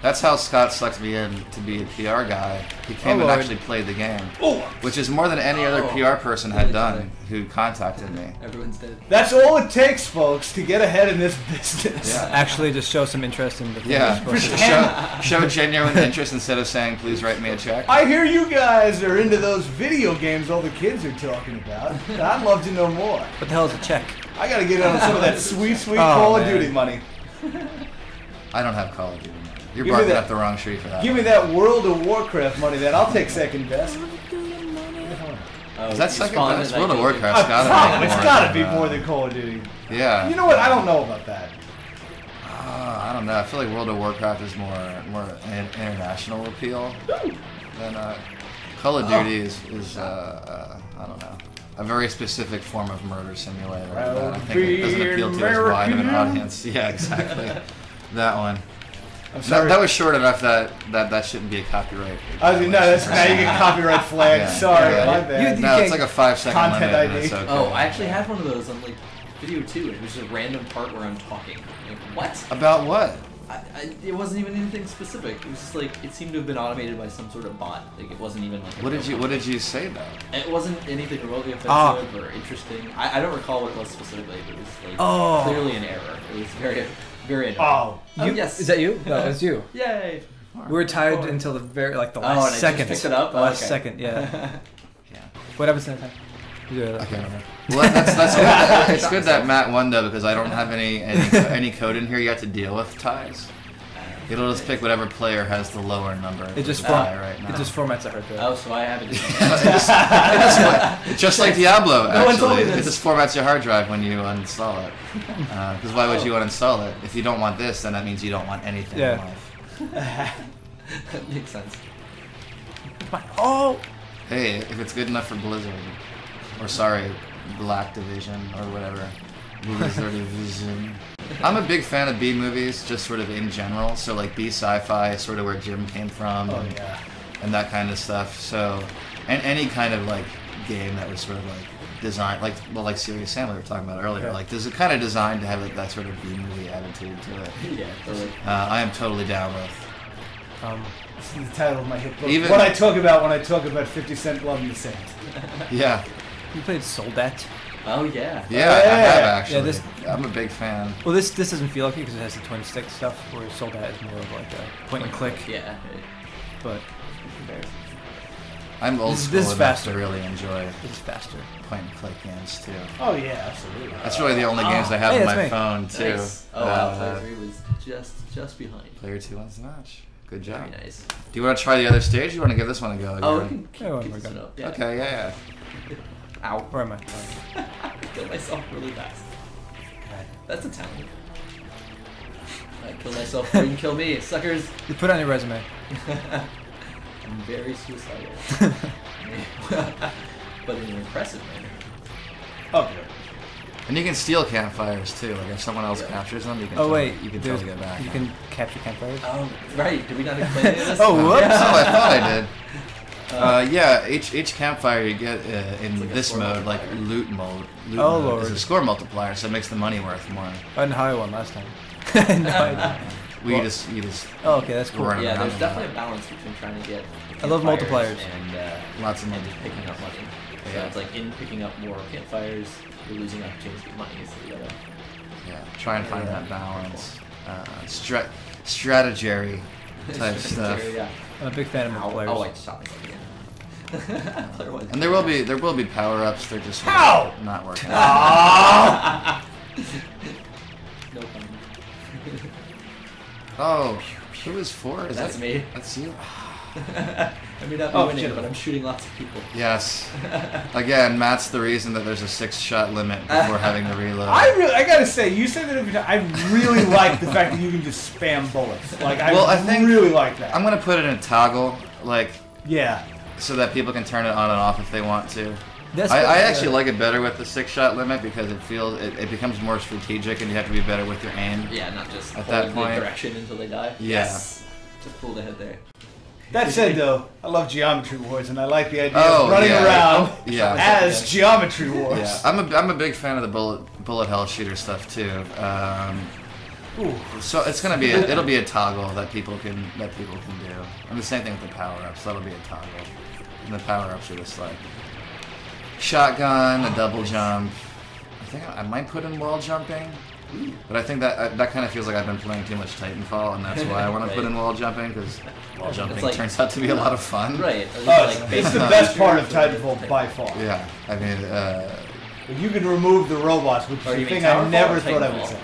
That's how Scott sucked me in to be a PR guy. He came and Lord. actually played the game, Oh, which is more than any other PR person had done who contacted me. Everyone's dead. that's all it takes, folks, to get ahead in this business. Yeah. Actually, just show some interest in the thing Yeah, you're supposed to. show genuine interest instead of saying, please write me a check. I hear you guys are into those video games all the kids are talking about. I'd love to know more. What the hell is a check? I gotta get on some of that sweet, sweet Oh, Call of man. Duty money. I don't have Call of Duty money. You're Give me barking that- up the wrong tree for that. Give me that World of Warcraft money then. I'll take second best. Is that second best? World of Warcraft's It's gotta be more gotta than be that. more than Call of Duty. Yeah. You know what? I don't know about that. I don't know. I feel like World of Warcraft is more international appeal than Call of Duty is I don't know, a very specific form of murder simulator that I think it doesn't appeal to as wide of an audience. Yeah, exactly. That one. I'm sorry. That was short enough that shouldn't be a copyright. I mean, no, that's now you get copyright flag. Yeah, Sorry, yeah. my bad. No, it's like a 5-second Content limit. ID. And it's okay. Oh, I actually had one of those on like video too. It was just a random part where I'm talking. Like, what? About what? It wasn't even anything specific. It was just like it seemed to have been automated by some sort of bot. Like it wasn't even like. What did you say though? It wasn't anything remotely offensive or interesting. I don't recall what it was specifically, but it was like clearly an error. It was very, very annoying. Oh, Yes. Is that you? No, it's you. Yay. We were tied until the very the and last I second. just picked it up. The last Okay. second, yeah. Yeah. What happens next time? Okay. Well, that's good. It's good that Matt won though, because I don't have any code in here yet to deal with ties. It'll just pick whatever player has the lower number. It just right now. It just formats it right there. Oh, so I have it. It's just like Diablo, No one told me actually. It this. just formats your hard drive when you uninstall it. Because why would you uninstall it? If you don't want this, then that means you don't want anything in Yeah. life. That makes sense. Oh! Hey, if it's good enough for Blizzard, or sorry, Black Division, or whatever. Blizzard Division. I'm a big fan of B movies, just sort of in general. So like B sci-fi, sort of where Jim came from, and that kind of stuff. So, and any kind of like game that was sort of like designed, like Serious Sam we were talking about earlier. Yeah. Like there's a kind of designed to have like, that sort of B movie attitude to it. Yeah, totally. I am totally down with. This is the title of my hit book. Even- What I talk about when I talk about 50 Cent Love in the Sand. Yeah, You played Soldat? Oh yeah. yeah, I have actually. Yeah, this- I'm a big fan. Well, this doesn't feel like it because it has the twin stick stuff, where Soldat is more of like a point and click. Yeah. But I'm old This school is enough faster. to really enjoy it's faster. point and click games too. Oh yeah, absolutely. That's really the only games I have Hey, on that's my me. phone too. Nice. Oh wow, Player 3 was just behind. Player 2 wins the match. Good job. Very nice. Do you want to try the other stage? Or you want to give this one a go? Oh, You're- we can Yeah, well, keep we're this good. one up. Yeah. Okay, yeah. Ow. Where am I? Killed myself really fast. That's a talent. I killed myself before you can kill me, suckers. You put it on your resume. I'm very suicidal. But in an impressive manner. Oh, good. And you can steal campfires too. Like if someone else captures them, you can. Oh totally, wait, you can there's- totally get back. You can capture campfires. Oh, right. Did we not explain any of this? Oh, whoops. Oh, I thought I did. Yeah, each campfire you get in like a this score mode, like multiplier. loot mode. Loot Oh, mode Lord. is a score multiplier, so it makes the money worth more. I didn't know how I won last time. No idea. We Well- just Oh, okay, that's cool. Run Yeah, around there's and definitely a balance between trying to get. I love campfires multipliers. And Lots of and money. just picking up money. So Yeah. it's like in picking up more campfires, you're losing opportunities to get money. So you gotta. yeah, try and find that balance. Strategery type stuff. Yeah. I'm a big fan of multiplayers. Oh, I just shot myself again. Player one. And there will be power ups. They're just How? not working. No fun. Oh, who is 4? Is That's that me. That's you. I may not be Oh, winning, shit. but I'm shooting lots of people. Yes. Again, Matt's the reason that there's a 6-shot limit before having to reload. I gotta say, you said that every time. I really like the fact that you can just spam bullets. Like, I think really like that. I'm gonna put it in a toggle, like, Yeah. so that people can turn it on and off if they want to. That's I what- actually like it better with the 6-shot limit because it becomes more strategic and you have to be better with your aim. Yeah, not just At holding that point- the direction until they die. Yeah. Yes. Just pulled ahead there. That said, though, I love Geometry Wars, and I like the idea Oh, of running yeah. around Yeah. as Geometry Wars. Yeah, I'm a big fan of the bullet hell shooter stuff too. Ooh. So it's gonna be it'll be a toggle that people can do, and the same thing with the power ups. That'll be a toggle, and the power ups are just like shotgun, a double jump. I think I might put in wall jumping, but I think that kind of feels like I've been playing too much Titanfall, and that's why I want to put in wall jumping because wall jumping like- turns out to be a lot of fun. Right. Oh, it's the best part of Titanfall by far. Yeah, I mean You can remove the robots, which Or is you a mean thing I Towerfall never or thought I would Titanfall? say.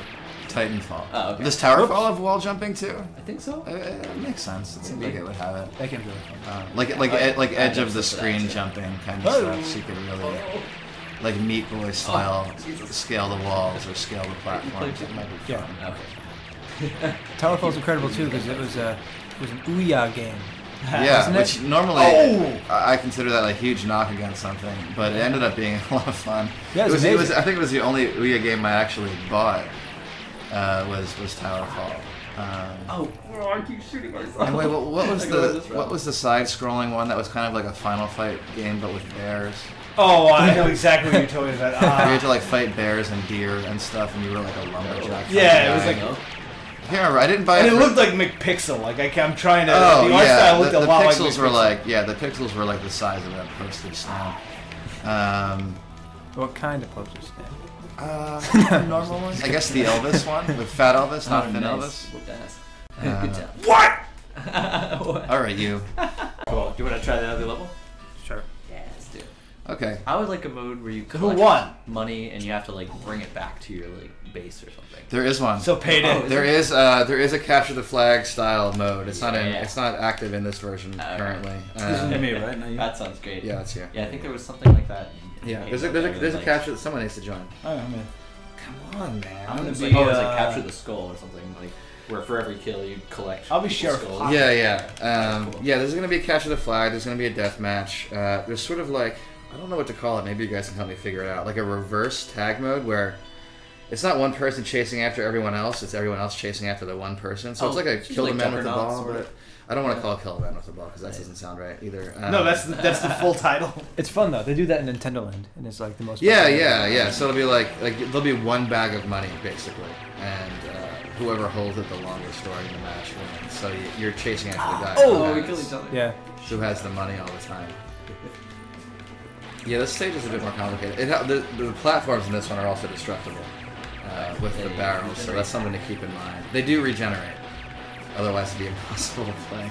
Titanfall. Oh, okay. Does Towerfall have wall jumping too? I think so. It makes sense. It seems like it would have it. That game's really fun. Like I edge of the guess for that, screen too. jumping kind of Oh. stuff. So you could really like Meat Boy style Jesus. scale the walls or scale the platforms. It might be Yeah. fun. Okay. Towerfall's incredible too because it was an Ouya game. Yeah, Wasn't which it? normally Oh! I consider that a huge knock against something, but it ended up being a lot of fun. Yeah, it was I amazing. think it was the only Ouya game I actually bought. Was Towerfall. Oh, I keep shooting myself. And wait, what was I go with the this what route. was the side-scrolling one that was kind of like a Final Fight game but with bears? Oh, I know exactly what you're talking about. You had to like fight bears and deer and stuff, and you were like a lumberjack. Yeah, it was guy. like- I can't remember. I didn't buy And it. it for- looked like McPixel. Like I'm trying to. Oh the art yeah, style looked the a lot pixels like McPixel. were like the pixels were like the size of a postage stamp. What kind of posters? Normal ones. I guess the Elvis one with Fat Elvis, not Thin nice. Elvis. Whooped ass. Uh, Good job. What? What? All right, you. Cool. Do you want to try the other level? Sure. Yeah, let's do it. Okay. I would like a mode where you Who collect won? money and you have to like bring it back to your like base or something. There is one. So payday. There is a capture the flag style mode. It's not in. Yeah. It's not active in this version Okay. currently. me, right? Not you. That sounds great. Yeah, it's here. Yeah, I think there was something like that. in Yeah, Halo there's a that I really liked. capture that someone needs to join. Oh, I'm in. Come on, man. I'm gonna It's be, like, oh, it's like uh, capture the skull or something like where for every kill you collect. I'll be people's Sheriff skulls. Hawk. Yeah. Cool. Yeah, there's gonna be a capture the flag. There's gonna be a death match. There's sort of like I don't know what to call it. Maybe you guys can help me figure it out. Like a reverse tag mode where it's not one person chasing after everyone else. It's everyone else chasing after the one person. So Oh, it's like a it's kill the like man with the Juggernaut, ball. sort of. But I don't want to call it kill the man with the ball because that doesn't sound right either. No, that's the full title. It's fun though. They do that in Nintendo Land, and it's like the most. Yeah, fun. yeah. So it'll be like there'll be one bag of money basically, and whoever holds it the longest during the match wins. So you're chasing after the guy Oh, we kill each other. Yeah. who has the money all the time. Yeah, this stage is a bit more complicated. The platforms in this one are also destructible with the They barrels, so regenerate. that's something to keep in mind. They do regenerate, otherwise it'd be impossible to play.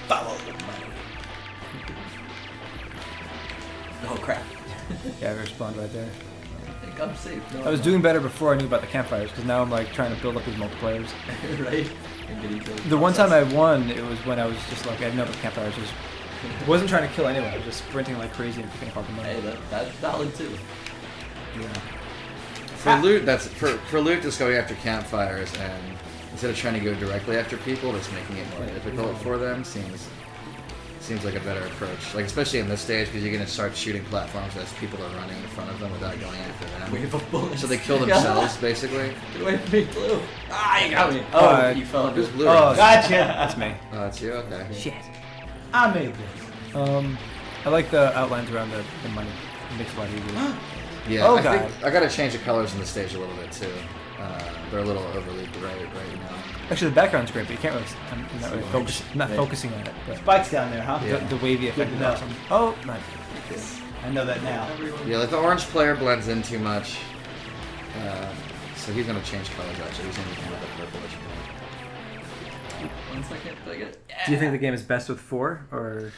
Follow the money. Oh crap. Yeah, I respawned right there. I think I'm safe. No, I was I'm doing better before I knew about the campfires, because now I'm like trying to build up these multiplayers. not. Right? And get each other. The one time I won, it was when I was just like, I didn't know about the campfires. Just wasn't trying to kill anyone. I was just sprinting like crazy and picking up all the money. Hey, that's valid too. Yeah. For loot, for loot, just going after campfires and instead of trying to go directly after people, just making it more difficult for them seems like a better approach. Like especially in this stage, because you're gonna start shooting platforms as people are running in front of them without going after them. Wave of bullets. So they kill themselves basically. Get away from me, Blue. Ah, you got me. Oh, you fell into Who's it. blue? Oh, Gotcha. That's me. Oh, that's you. Okay. Shit. I made this. I like the outlines around the money. It makes it a lot easier. Yeah. Oh, I think God. I gotta change the colors in the stage a little bit too. They're a little overly bright right now. Actually, the background's great, but you can't really. I'm not really focusing on it. But Spikes down there, huh? Yeah. the wavy effect is Good to know. awesome. Oh, nice. I know that now. Yeah, like the orange player blends in too much. So he's gonna change colors actually. He's gonna be kind of a purplish blue. 1 second, did I get it? Do you think the game is best with 4 or?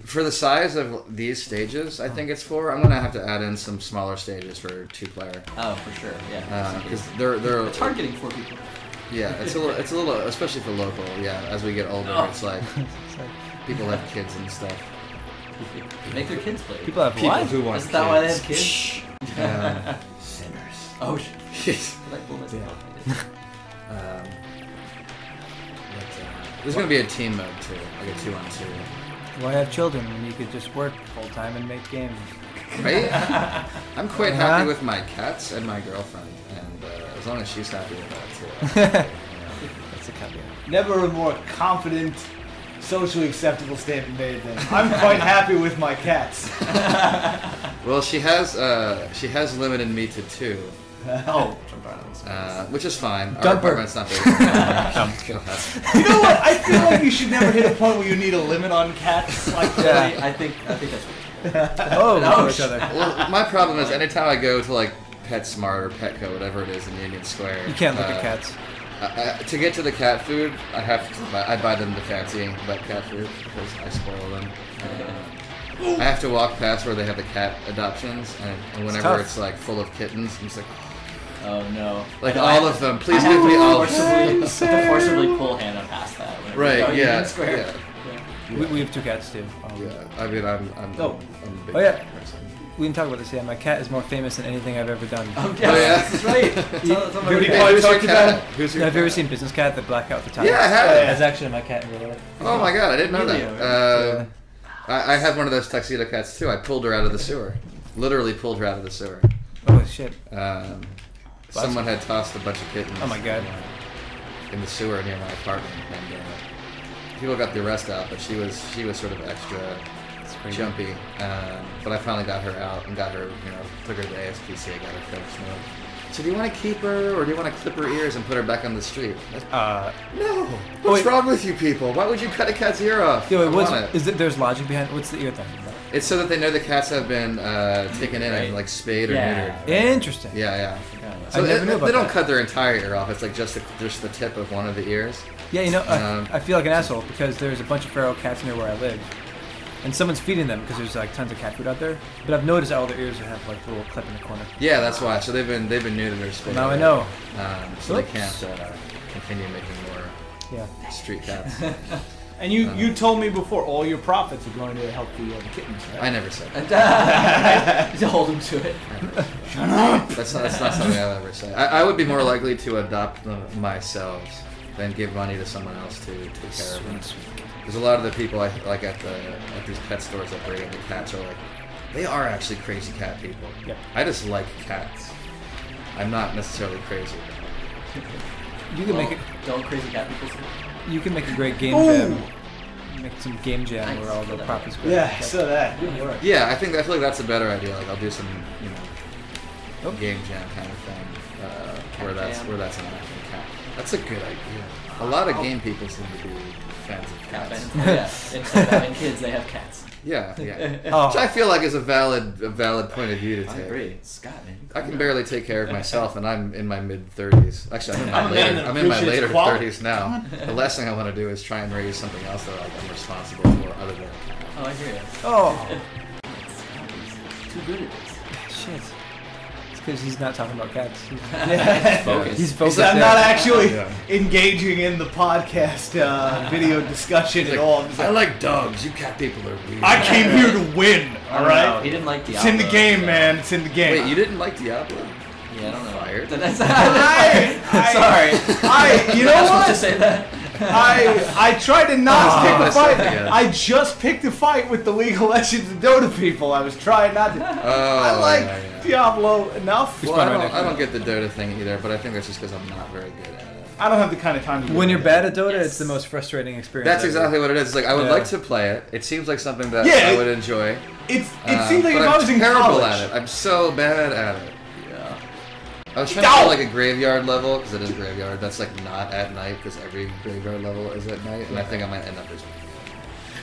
For the size of these stages, I think it's 4. I'm gonna have to add in some smaller stages for 2-player. Oh, for sure, yeah. Because they're It's hard getting 4 people. yeah, it's a little especially for local. Yeah, as we get older, Oh. it's like people have kids and stuff. Make their kids play. People have People what? who want Isn't that why they kids. have kids? Sinners. Oh, shit. Jeez. Did I pull myself Yeah. off? There's gonna be a team mode too, like a 2-on-2. Why have children when you could just work full time and make games? Right? I'm quite Uh-huh. happy with my cats and my girlfriend, and as long as she's happy with that too. That's a caveat. Never a more confident, socially acceptable statement made than I'm quite happy with my cats. Well, she has limited me to 2, Oh, which is fine. Our Dumper. apartment's not big. Go ahead. You know what? I feel like you should never hit a point where you need a limit on cats. Like, Yeah. I think that's what Oh, we Oh, know each shit. other. Well, my problem is anytime I go to like PetSmart or Petco, whatever it is in Union Square, You can't look at cats. To get to the cat food, I buy them the fancy wet cat food because I spoil them. I have to walk past where they have the cat adoptions, and whenever tough. it's like full of kittens, I'm just like, Oh no. like I know, I all have of to- them. Please I have give me to all of forcibly, them. to forcibly pull Hannah past that. whenever we go Right? to Yeah. Union Square. Yeah. We have 2 cats too. Yeah. I mean, I'm Oh. a big Oh, yeah. cat person. we didn't talk about this yet. My cat is more famous than anything I've ever done. Oh, yes, that's right. Tell me Who's about your it. cat? Who's your Have you ever cat? seen Business Cat, the black cat with the top? Yeah, I have. That's actually my cat in real life. Oh my god, I didn't know Really? that. I have one of those tuxedo cats too. I pulled her out of the sewer. Literally pulled her out of the sewer. Oh shit. Someone had tossed a bunch of kittens. Oh my god. In the sewer near my apartment, and people got the arrest out, but she was sort of extra jumpy. But I finally got her out and got her, took her to the ASPCA, got her fixed. So do you want to keep her, or do you want to clip her ears and put her back on the street? No. What's wrong with you people? Why would you cut a cat's ear off? Yeah, wait, there's logic behind what's the ear thing? It's so that they know the cats have been taken in and like spayed or neutered. Interesting. Yeah. I never knew about they don't that. cut their entire ear off. It's like just the tip of one of the ears. Yeah, I feel like an asshole because there's a bunch of feral cats near where I live, and someone's feeding them because there's like tons of cat food out there. But I've noticed all their ears have like a little clip in the corner. Yeah, that's why. So they've been neutered or spayed. Now I know. So they can't continue making more street cats. And you told me before all your profits are going to help the kittens, right? I never said that. To hold him to it. Shut up! That's not something I've ever said. I would be more likely to adopt them myself than give money to someone else to take care of them. Because a lot of the people I like at these pet stores that bring in the cats are like, they are actually crazy cat people. Yep. I just like cats. I'm not necessarily crazy. You can make it. Don't crazy cat people say. You can make a great game jam. Make some game jam where all the profits go. Yeah, I saw that. Good work. Yeah, I feel like that's a better idea. Like I'll do some, game jam kind of thing, where that's an actual cat. That's a good idea. A lot of game people seem to be fans of Cat cats. fans. Yeah. Instead of having kids, they have cats. Yeah. Oh. Which I feel like is a valid point of view to I take. agree. Scott, man. I can barely take care of myself, and I'm in my mid-30s. Actually, I'm in my later quality. 30s now. The last thing I want to do is try and raise something else that I'm responsible for other than a cat. Oh, I agree. Oh. Too good at this. Shit. It's because he's not talking about cats. Yeah. Focus. He's focused. I'm not actually Yeah. engaging in the podcast video discussion at all. I'm just I like, like dogs. You cat people are weird. I came here to win, Oh, alright? no, he didn't like Diablo. It's in the game, so- man. It's in the game. Wait, you didn't like Diablo? Yeah, I don't know. Fired. That's You know You're not supposed to what? say that. I tried to not pick a myself fight. again. I just picked a fight with the League of Legends and Dota people. I was trying not to. I like Diablo enough. Well, I don't get the Dota thing either, but I think that's just because I'm not very good at it. I don't have the kind of time to do When it. you're bad at Dota, it's the most frustrating experience. That's ever. exactly what it is. It's like I would Yeah. like to play it. It seems like something that Yeah, I would enjoy. it seems like but if I was I'm in terrible college. at it. I'm so bad at it. Yeah. I was trying to play like a graveyard level because it is a graveyard. That's like not at night because every graveyard level is at night, and I think I might end up as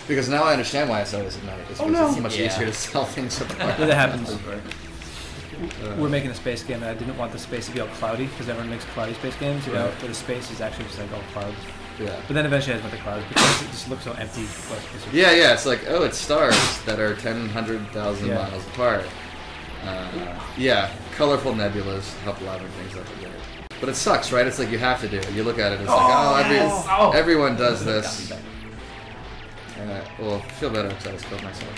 because now I understand why it's always at night. It's because it's much easier to sell things apart. Yeah, that happens. We're making a space game, and I didn't want the space to be all cloudy because everyone makes cloudy space games. Right. But the space is actually just like all clouds. Yeah. But then eventually I just went to clouds because it just looks so empty. Yeah. It's like it's stars that are 100,000 Yeah. miles apart. Colorful nebulas help liven things up a bit. But it sucks, right? It's like you have to do it. You look at it, it's like, everyone does this. Well, feel better because I just killed myself.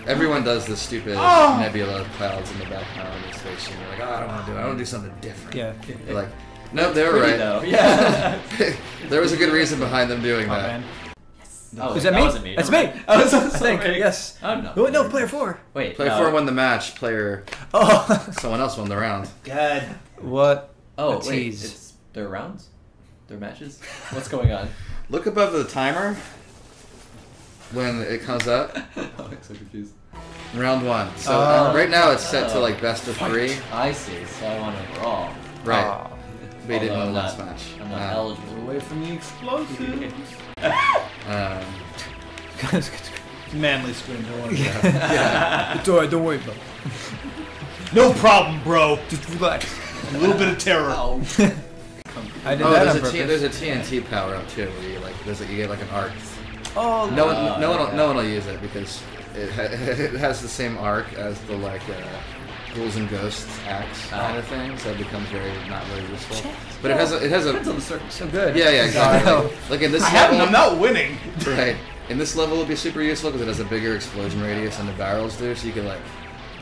Everyone does this stupid nebula clouds in the background of the station. You're like, I don't want to do it. I want to do something different. Yeah. You're like, no, they were Pretty right. though. Yeah. There was a good reason behind them doing Oh, that. man. Oh, Is that that me? wasn't me. That's Never me. mind. I was I think. Yes. Oh, no. Oh, no, player 4. Wait. Player 4 won the match. Player Oh. someone else won the round. God. What? Oh, a wait. tease. It's their rounds? Their matches? What's going on? Look above the timer when it comes up. I'm so confused. Round 1. So right now it's set to like best of 3. I see. So I want to brawl. Right. Oh. But you didn't Although win the I'm last not- match. I'm not eligible. Away from the explosives. Manly scream. Don't worry. It's alright, don't worry about it. No problem, bro. Just relax. A little bit of terror. Oh. I did that on there's purpose. there's a TNT power up too, where you like you get like an arc. Oh, No one will use it because it has the same arc as the like ghouls and ghosts axe kind of thing, so it becomes not very useful. But it has a Depends on the circumstance. so good. yeah exactly. Like in this I'm level, not winning. right? In this level, it'll be super useful because it has a bigger explosion radius than the barrels do, so you can like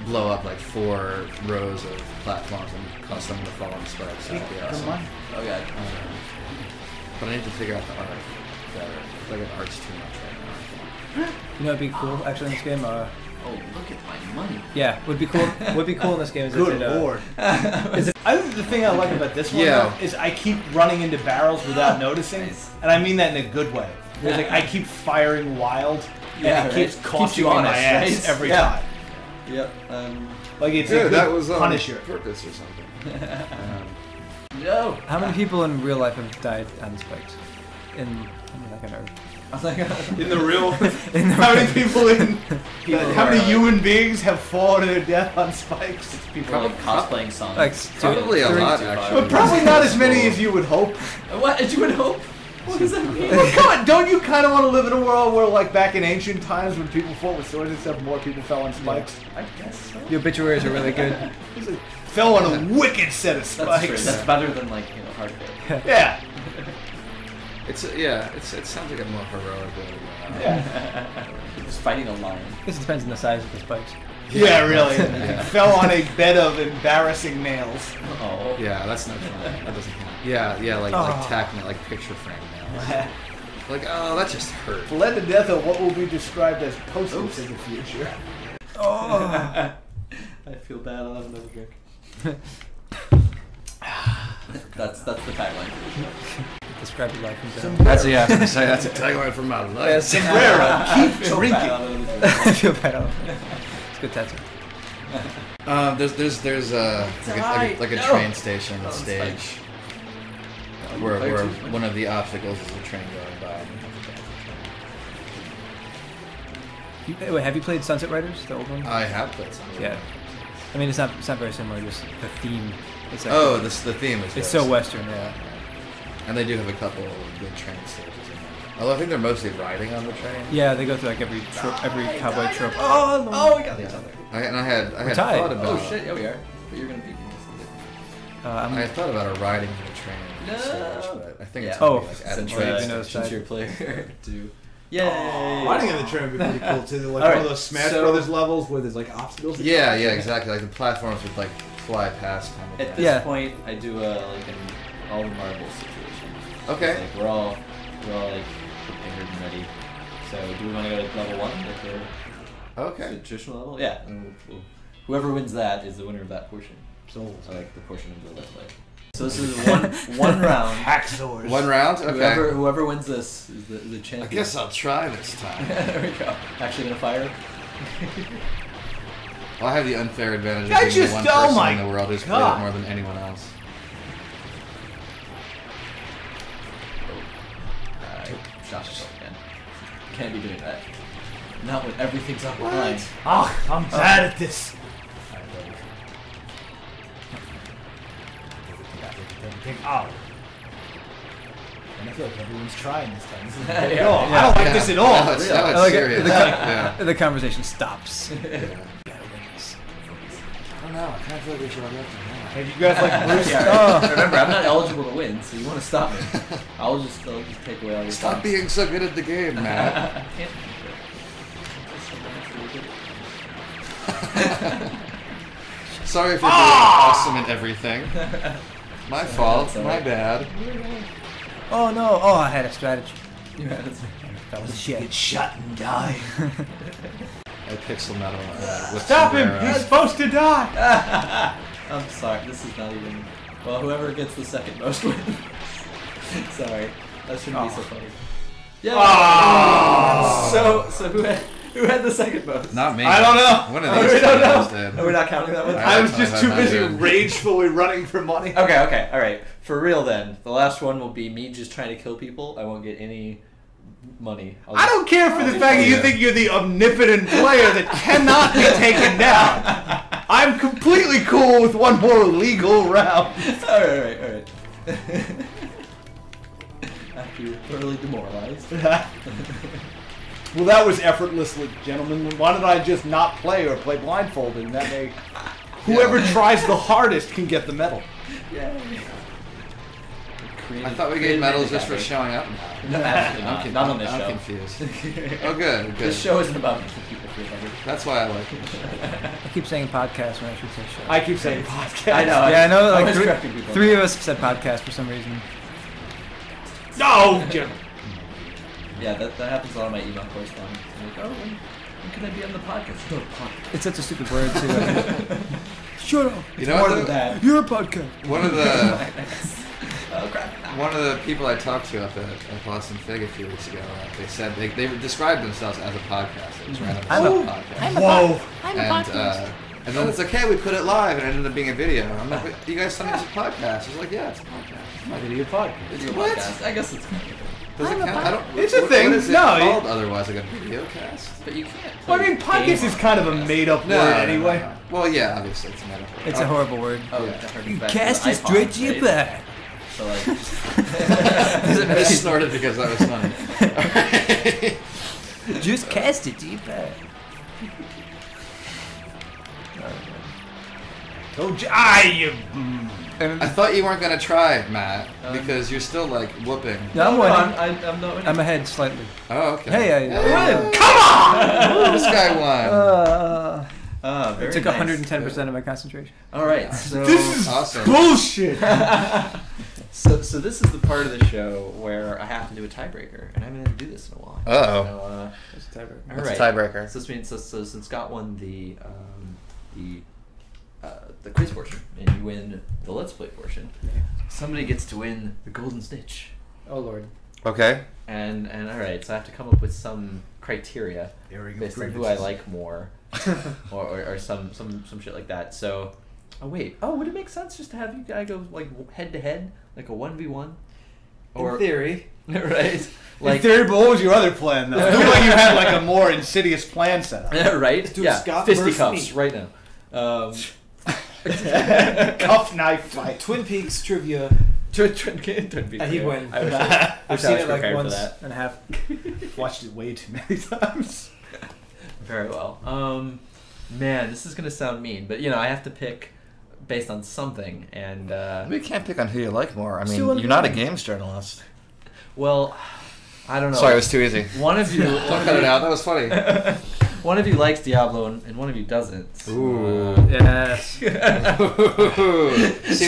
blow up like 4 rows of platforms and cause someone to fall on spikes. So that'd be awesome. Come on. Oh god. But I need to figure out the art better. I feel like the art's too much right now. You know, it'd be cool actually in this game. Oh, look at my money. Yeah, would be cool. Would be cool in this game is Good if it, lord. I think the thing I like about this one Yeah. though, is I keep running into barrels without noticing, Nice. and I mean that in a good way. There's like I keep firing wild, Yeah, and it right. keeps costing you me my honest, ass right? every Yeah. time. Yep. Like it's a Yeah, good that was Punisher. purpose or something. No. How many people in real life have died on spikes? I mean, like on Earth. I was like, In the real, In the how many people in, People how who many are, human beings have fallen to their death on spikes? people are like cosplaying songs. Like Probably a lot, actually. But probably not as many as you would hope. What? As you would hope? What does that mean? Well, come on, don't you kind of want to live in a world where, like, back in ancient times when people fought with swords and stuff, more people fell on spikes? I guess so. The obituaries are really good. Fell on a wicked set of That's true. spikes. That's better than like hardcore. Yeah. It sounds like a more heroic way. Yeah. Just fighting a lion. I guess it depends on the size of the spikes. Yeah, really. Yeah. Fell on a bed of embarrassing nails. Oh. Yeah, that's not fun. That doesn't count. Yeah, like tacking it, like picture frame nails. Like, oh, that just hurt. Bled to death of what will be described as posters in the future. Oh. I feel bad. I'll have another drink. That's the tagline for the show. Describe your life in general. That's I was gonna say that's a tagline for my life. Sombrero, keep drinking. I feel bad. It's a good tattoo. There's like a No. train station Oh, stage Oh, where fire too. one of the obstacles is a train going by. Wait, have you played Sunset Riders, the old one? I have played some. Yeah. I mean, it's not very similar. Just the theme. It's like, Oh, the theme is. it's so Western, yeah. And they do have a couple of good train stages in there. Although I think they're mostly riding on the train. Yeah, they go through like every cowboy trope. Oh, Oh, we got the other. I had tied. thought about. Oh shit! Yeah, we are. But you're gonna beat me. I'm, I had thought about a riding on the train No. stage, but I think it's Yeah. gonna Oh, be like at a Since, train Dineros station. side. you're a player to. Yay! Riding on the train would be pretty cool too. Like All one right, of those Smash so- Brothers levels where there's like obstacles. Yeah, exactly. Like the platforms would like fly past kind of At thing. this Yeah. point, I do like an all the marbles situation. Okay. It's like we're all like prepared and ready. So do we want to go to level 1? Like the Okay. traditional level? Yeah. And whoever wins that is the winner of that portion. So So like the portion of the let's play. So this is one round. hacksaws. One round. Okay. Whoever wins this is the I champion. guess I'll try this time. There we go. Actually gonna fire. Well, I have the unfair advantage I of being the just- one oh person my in the world who's played it God. more than anyone else. Shot yourself again. Can't be doing that. Not when everything's on the line. Ah, I'm bad at this. Oh. And I feel like everyone's trying this time. This is Yeah, at all. yeah. I don't like this at all. Now it's, now I it's like it. serious. The, Yeah. the conversation stops. Yeah. I don't know. I kind of feel like we should have left it now. Have you guys like Bruce? Yeah, remember, I'm not eligible to win, so you want to stop me. I'll just take away all your Stop points. being so good at the game, Matt. I can't. That's really good. Sorry if you're doing awesome at everything. My fault. that's all My right. bad. Oh no! Oh, I had a strategy. Yeah, that's That was shit. Get shot and die. I pixel metal with Stop him! Sombrero. He's supposed to die. I'm sorry, this is not even. Well, whoever gets the second most wins. Sorry, that shouldn't be so funny. Yeah. So who had the second most? Not me. I don't know. One of Oh, these we don't guys know. did. Oh, we're not counting that one. I was just too busy 500. ragefully running for money. Okay, all right. For real, then the last one will be me just trying to kill people. I won't get any money. I don't care for the fact that you Yeah. think you're the omnipotent player that cannot be taken down. I'm completely cool with one more legal round. All right. After you're thoroughly demoralized. Well, that was effortless, gentlemen. Why don't I just not play or play blindfolded? And that way, whoever tries the hardest can get the medal. Yay. I thought we gave medals just for showing up. No, absolutely not on this show. I'm confused. Oh, good. This show isn't about making people feel better. That's why I like it. I keep saying podcast when I should say show. I keep saying podcast. I know. Yeah, I know. I Like was correcting people. three of us have said podcast for some reason. No, Jim. Yeah, that happens a lot of my email correspondence. I'm like, oh, when can I be on the podcast? No, podcast. It's such a stupid word too. Shut up. You know More what? than that. You're a podcast. One of the Oh, crap. one of the people I talked to up at Boston Fig a few weeks ago, they said they described themselves as a podcast. It was random podcast. Whoa. And then it's like, hey, we put it live, and it ended up being a video. I'm like, you guys thought it was a podcast? I was like, yeah, it's a podcast. My video podcast. It's a What? podcast. I guess it's Does it count? I don't. It's a what- thing. What is it No, called otherwise? Like a video cast? But you can't. Well, I mean, play podcast game is on kind of a podcast. made-up word anyway. No. Well, yeah, obviously it's a metaphor. It's a horrible word. Oh, Yeah. that harkens You back cast to it the straight iPod, to your right? back. So like, I snorted because that was funny. Just cast it to your back. I thought you weren't gonna try, Matt, because you're still like whooping. No, I'm no, winning. I'm not winning. I'm ahead slightly. Oh, okay. Hey, Yeah. Come on! This guy won. Very It took nice. 110% of my concentration. All right, so This is Awesome. bullshit. so this is the part of the show where I have to do a tiebreaker, and I haven't had to do this in a while. Uh-oh. So, all What's right. a tiebreaker? So this means so since Scott won the quiz portion, and you win the let's play portion, somebody gets to win the golden snitch. Oh, Lord. Okay. And all right, so I have to come up with some criteria based on who I like more, or some shit like that. So, would it make sense just to have you guys go like head to head, like a 1v1? In theory. Right? Like, but what was your other plan, though? It looked like you had like a more insidious plan set up. right? Let's do Yeah, Scott versus fisticuffs me. right now. Cuff knife fight. Twin Peaks trivia. He won. I wish I've I seen was it like prepared for once that. and a half. Watched it way too many times. Very well. Man, this is gonna sound mean, but I have to pick based on something, and We can't pick on who you like more. I mean, So you're not a games journalist. well, I don't know. Sorry, it was too easy. One of you. Don't cut it out. That was funny. One of you likes Diablo, and one of you doesn't. Ooh. Yes. See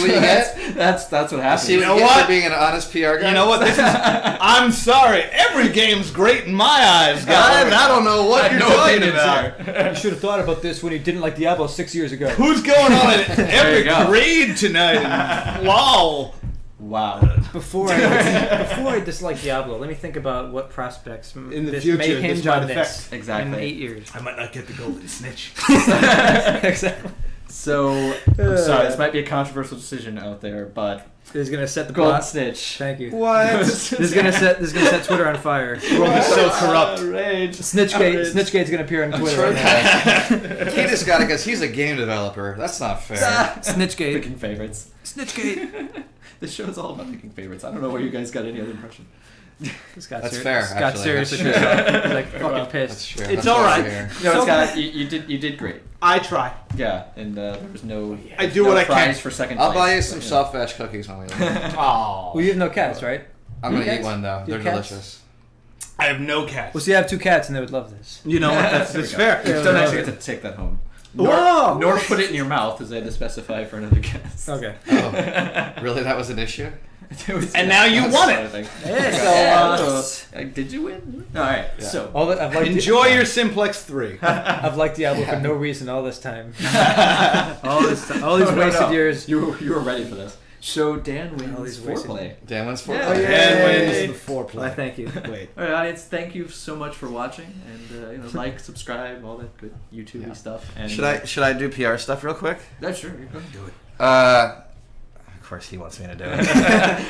what you get? That's what happens. See what You know you get what? for being an honest PR guy? You know what? This is. I'm sorry. Every game's great in my eyes, guys. I don't know what I have you're no talking opinions about. here. You should have thought about this when you didn't like Diablo 6 years ago. Who's going on at every you go. grade tonight? Wow. Wow. Before I dislike Diablo, let me think about what prospects In the this future, may hinge this might on affect. this Exactly. in 8 years. I might not get the golden snitch. Exactly. So, I'm sorry, this might be a controversial decision out there, but This is gonna set the golden plot. snitch. Thank you. What? This is gonna set Twitter on fire. The world is so corrupt. Snitchgate's gonna appear on Twitter. He just got it because he's a game developer. That's not fair. Snitchgate. Picking favorites. Snitchgate. This show is all about picking favorites. I don't know where you guys got any other impression. That's fair, Scott actually. seriously That's pissed true. off. He's like Very fucking well. That's pissed. true. It's That's all why right. we're here. No, So- Scott, you did great. I try. Yeah, and there was no. I do no what I prize can. for second I'll place. buy you some but, soft batch cookies when we leave. Oh. Well, you have no cats, right? I'm You gonna eat cats? one though. You They're have cats? delicious. I have no cats. Well, so you have 2 cats and they would love this. You know what? That's There we fair. You Yeah, don't no, actually no. get to take that home. Whoa! Nor put it in your mouth, as I had to specify for another guest. Okay. Oh, really? That was an issue? It was- And now you that's won the it. other thing. Yeah, So, did you win? All right. Yeah. So All that I've liked Enjoy your Simplex 3. I've liked Diablo for no reason all this time. all these wasted years. You were ready for this. So Dan All wins these wasted- foreplay. Dan wins for Yeah. it. yeah. And Yay. wins the foreplay. I thank you. Wait. All right, audience. Thank you so much for watching, and like, subscribe, all that good YouTube Yeah. stuff. And Should I do PR stuff real quick? That's sure. You're going to do it. Of course he wants me to do it.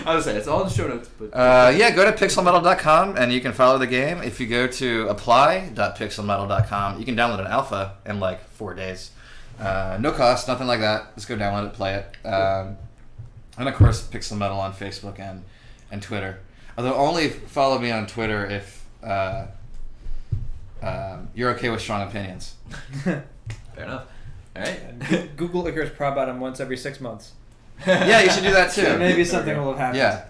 I was say it's all in the show notes, but Yeah, go to pixelmetal.com and you can follow the game. If you go to apply.pixelmetal.com, you can download an alpha in like 4 days. No cost, nothing like that. Just go download it, play it. And of course, Pixel Metal on Facebook and Twitter. Although only follow me on Twitter if you're okay with strong opinions. fair enough. All right. Google Icarus Prob Bottom once every 6 months. Yeah, you should do that too. Maybe something will have happened. Yeah.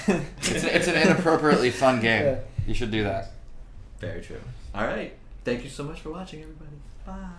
It's an inappropriately fun game. Yeah. You should do that. Very true. All right. Thank you so much for watching, everybody. Bye.